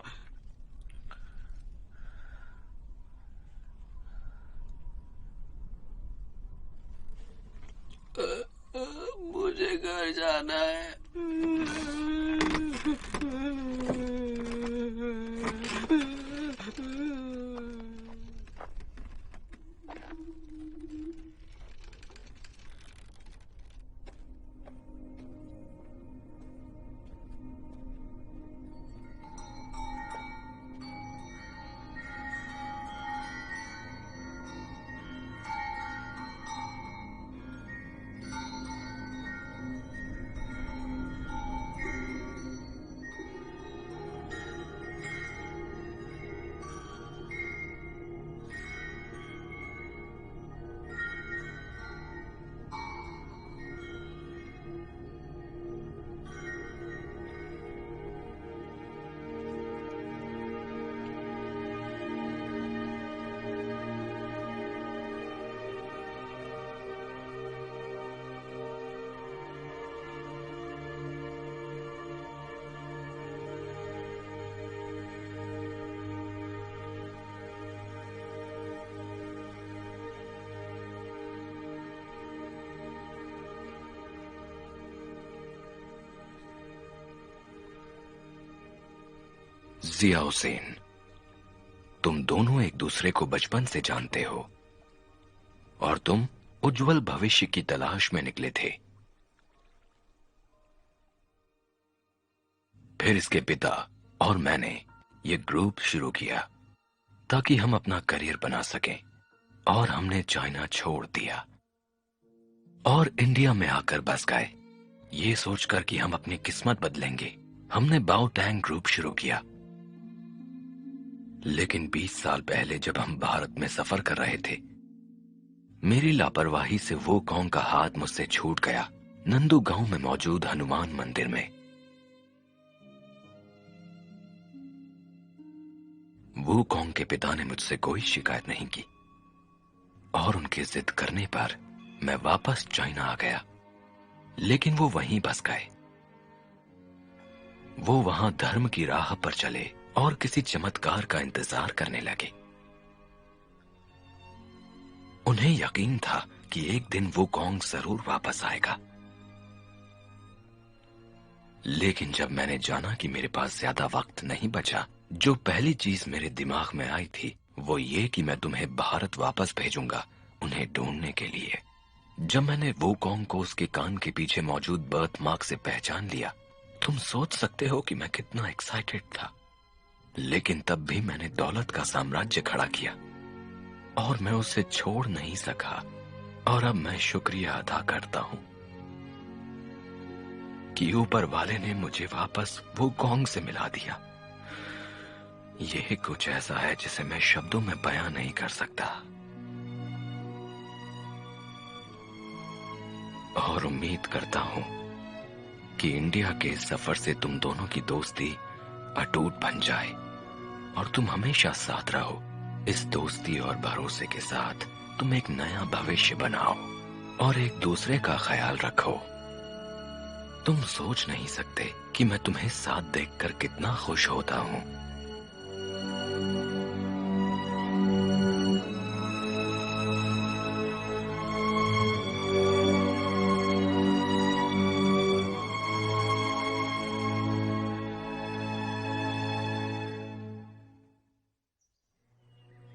मुझे घर जाना है। जिया हुसैन, तुम दोनों एक दूसरे को बचपन से जानते हो और तुम उज्जवल भविष्य की तलाश में निकले थे। फिर इसके पिता और मैंने ये ग्रुप शुरू किया ताकि हम अपना करियर बना सकें और हमने चाइना छोड़ दिया और इंडिया में आकर बस गए, ये सोचकर कि हम अपनी किस्मत बदलेंगे। हमने बाओ टैंग ग्रुप शुरू किया, लेकिन 20 साल पहले जब हम भारत में सफर कर रहे थे, मेरी लापरवाही से वो कौन का हाथ मुझसे छूट गया नंदू गांव में मौजूद हनुमान मंदिर में। वो कौन के पिता ने मुझसे कोई शिकायत नहीं की और उनकी जिद करने पर मैं वापस चाइना आ गया, लेकिन वो वहीं बस गए। वो वहां धर्म की राह पर चले और किसी चमत्कार का इंतजार करने लगे। उन्हें यकीन था कि एक दिन वो कौंग जरूर वापस आएगा, लेकिन जब मैंने जाना कि मेरे पास ज्यादा वक्त नहीं बचा, जो पहली चीज मेरे दिमाग में आई थी वो ये कि मैं तुम्हें भारत वापस भेजूंगा उन्हें ढूंढने के लिए। जब मैंने वो कौंग को उसके कान के पीछे मौजूद बर्थ मार्क से पहचान लिया, तुम सोच सकते हो कि मैं कितना एक्साइटेड था। लेकिन तब भी मैंने दौलत का साम्राज्य खड़ा किया और मैं उसे छोड़ नहीं सका, और अब मैं शुक्रिया अदा करता हूं कि ऊपर वाले ने मुझे वापस वो कौंग से मिला दिया। यह कुछ ऐसा है जिसे मैं शब्दों में बयां नहीं कर सकता, और उम्मीद करता हूं कि इंडिया के इस सफर से तुम दोनों की दोस्ती अटूट बन जाए और तुम हमेशा साथ रहो। इस दोस्ती और भरोसे के साथ तुम एक नया भविष्य बनाओ और एक दूसरे का ख्याल रखो। तुम सोच नहीं सकते कि मैं तुम्हें साथ देखकर कितना खुश होता हूं।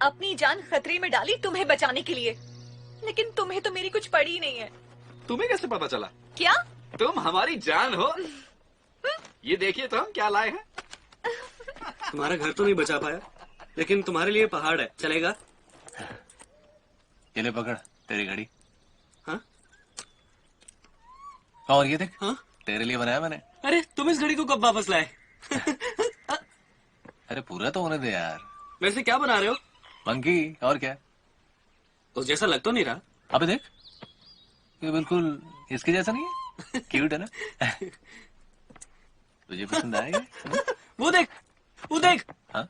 अपनी जान खतरे में डाली तुम्हें बचाने के लिए, लेकिन तुम्हें तो मेरी कुछ पड़ी ही नहीं है। तुम्हें कैसे पता चला? क्या तुम हमारी जान हो। ये देखिए तो हम क्या लाए हैं। तुम्हारा घर तो नहीं बचा पाया, लेकिन तुम्हारे लिए पहाड़ है, चलेगा? ये ले पकड़ तेरी घड़ी। हाँ? और ये देख, हाँ? तेरे लिए बनाया मैंने। अरे तुम इस घड़ी को कब वापस लाए? अरे पूरा तो होने दे यार। वैसे क्या बना रहे हो? मंकी, और क्या? उस जैसा लग तो नहीं रहा। अबे देख, ये बिल्कुल इसके जैसा नहीं है। क्यूट है ना? तुझे पसंद आएगा? वो देख, वो देख। हाँ?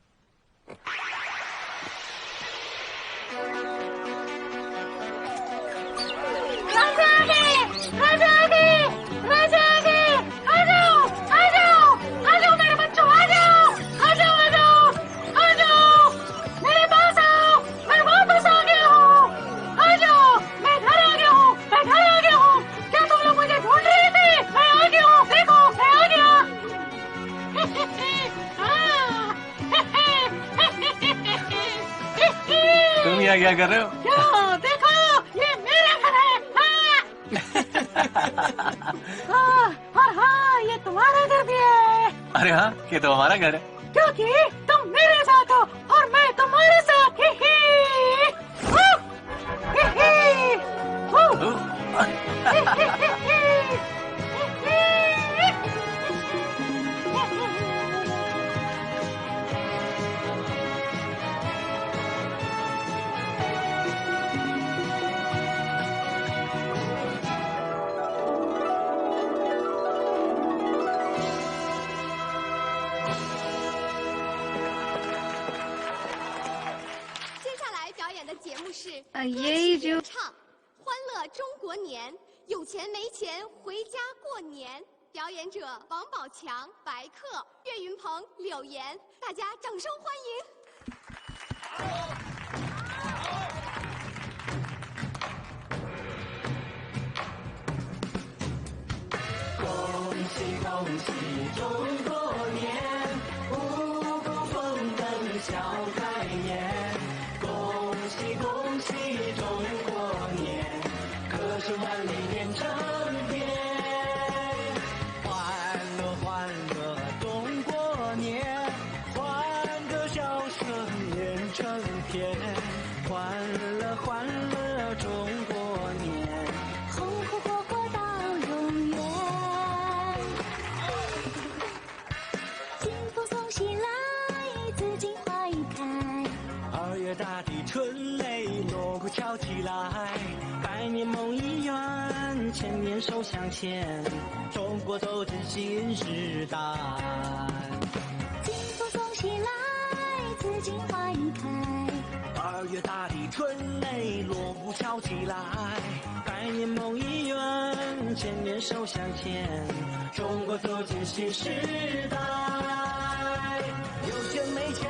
राजा आ गए, राजा आ गए, आ जाओ, आ जाओ, आ जाओ मेरे बच्चों। क्या कर रहे हो? क्यों देखो ये मेरा घर है। हाँ, और हाँ ये तुम्हारा घर भी है अरे हाँ, ये तो हमारा घर है। क्योंकि तुम मेरे साथ हो और मैं तुम्हारे साथ। ही ही। ही ही। ही ही। ये जो唱欢乐中国年，有钱没钱回家过年。表演者王宝强、白客、岳云鹏、柳岩，大家掌声欢迎。恭喜恭喜中国年，五谷丰登笑开颜。恭喜恭喜中国年，歌声万里连成片。欢乐欢乐中国年，欢歌笑声连成片。欢乐欢乐中国年，红红火火到永远。清风送喜来，紫荆花已开。2月大地春雷锣鼓敲起来，百年梦已圆，千年手相牵，中国走进新时代。清风送喜来，紫荆花已开。2月大地春雷锣鼓敲起来，百年梦已圆，千年手相牵，中国走进新时代。有钱没钱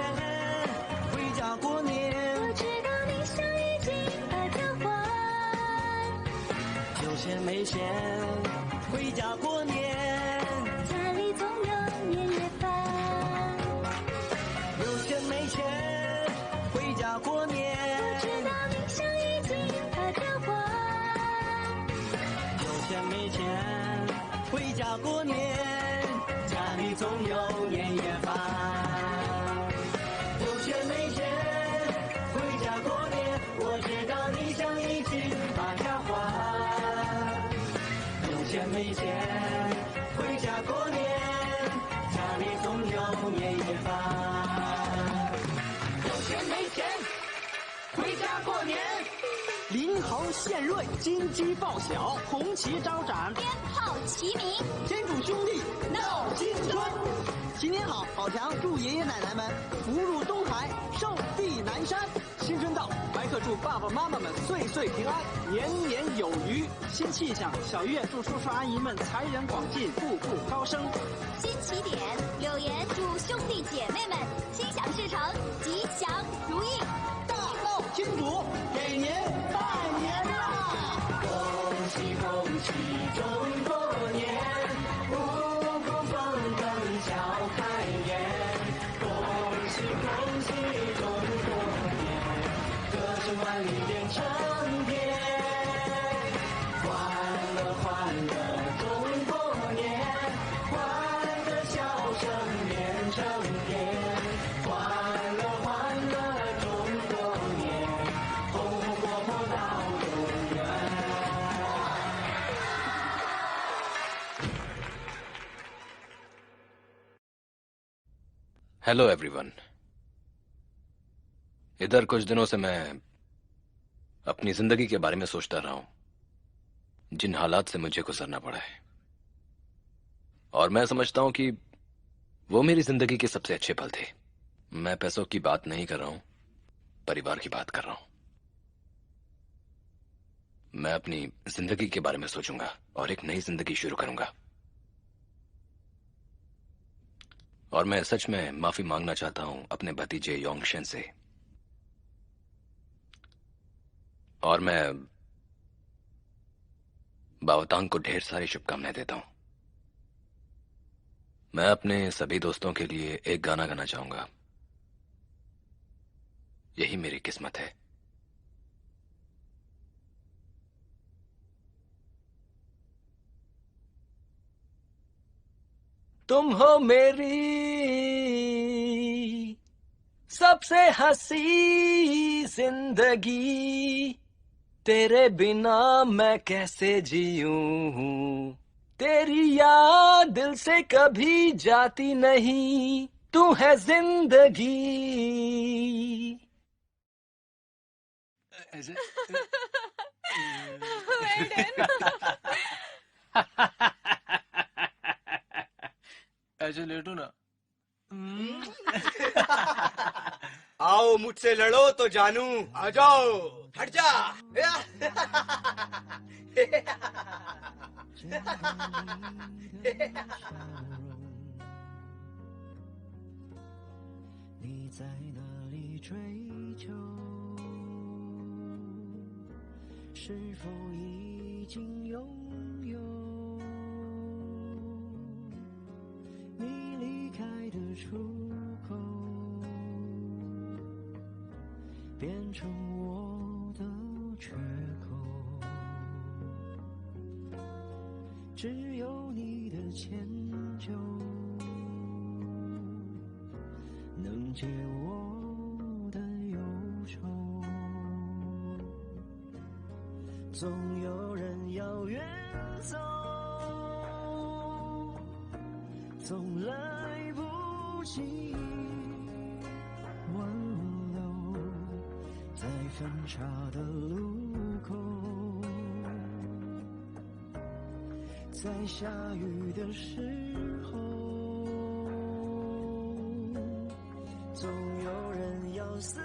回家过年，我知道你想已经把它还。有钱没钱回家过年，家里总有年夜饭。有钱没钱回家过年，我知道你想已经把它还。有钱没钱回家过年，家里总有年夜饭。有钱没钱回家过年，我知道你想已经把它还。有钱没钱回家过年，家里总有年夜饭。有钱没钱回家过年，林侯献瑞，金鸡报晓，红旗招展，鞭炮齐鸣，天柱兄弟闹新春。新年好，宝强祝爷爷奶奶们福如东海，寿比南山。新春到，白客祝爸爸妈妈们岁岁平安，年年有余。新气象，小月祝叔叔阿姨们财源广进，步步高升。新起点，柳岩祝兄弟姐妹们心想事成，吉祥如意。大闹天主给您拜年啦！恭喜恭喜中国年，五谷丰登笑开颜。恭喜恭喜中国年，歌声万里连成片。欢乐欢乐中国年，欢歌笑声连成片。欢乐欢乐中国年，红红火火到永远。हेलो एवरीवन। इधर कुछ दिनों से मैं अपनी जिंदगी के बारे में सोचता रहा हूं, जिन हालात से मुझे गुजरना पड़ा है। और मैं समझता हूं कि वो मेरी जिंदगी के सबसे अच्छे पल थे। मैं पैसों की बात नहीं कर रहा हूं, परिवार की बात कर रहा हूं। मैं अपनी जिंदगी के बारे में सोचूंगा और एक नई जिंदगी शुरू करूंगा। और मैं सच में माफी मांगना चाहता हूं अपने भतीजे योंगशन से। और मैं बावतांग को ढेर सारी शुभकामनाएं देता हूं। मैं अपने सभी दोस्तों के लिए एक गाना गाना चाहूंगा। यही मेरी किस्मत है। तुम हो मेरी सबसे हंसी जिंदगी, तेरे बिना मैं कैसे जीऊं, तेरी याद दिल से कभी जाती नहीं, तू है जिंदगी। ऐसे लेटो ना। आओ मुझसे लड़ो तो जानू, आ जाओ, हट जा।你在哪里追求？是否已经拥有？你离开的出口，变成我的缺口。只有你的迁就，能解我的忧愁。总有人要远走，总来不及挽留，在分岔的路口，在下雨的时候，总有人要厮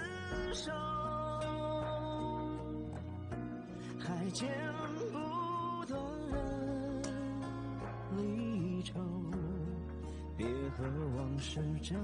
守，还剪不断离愁，别和往事争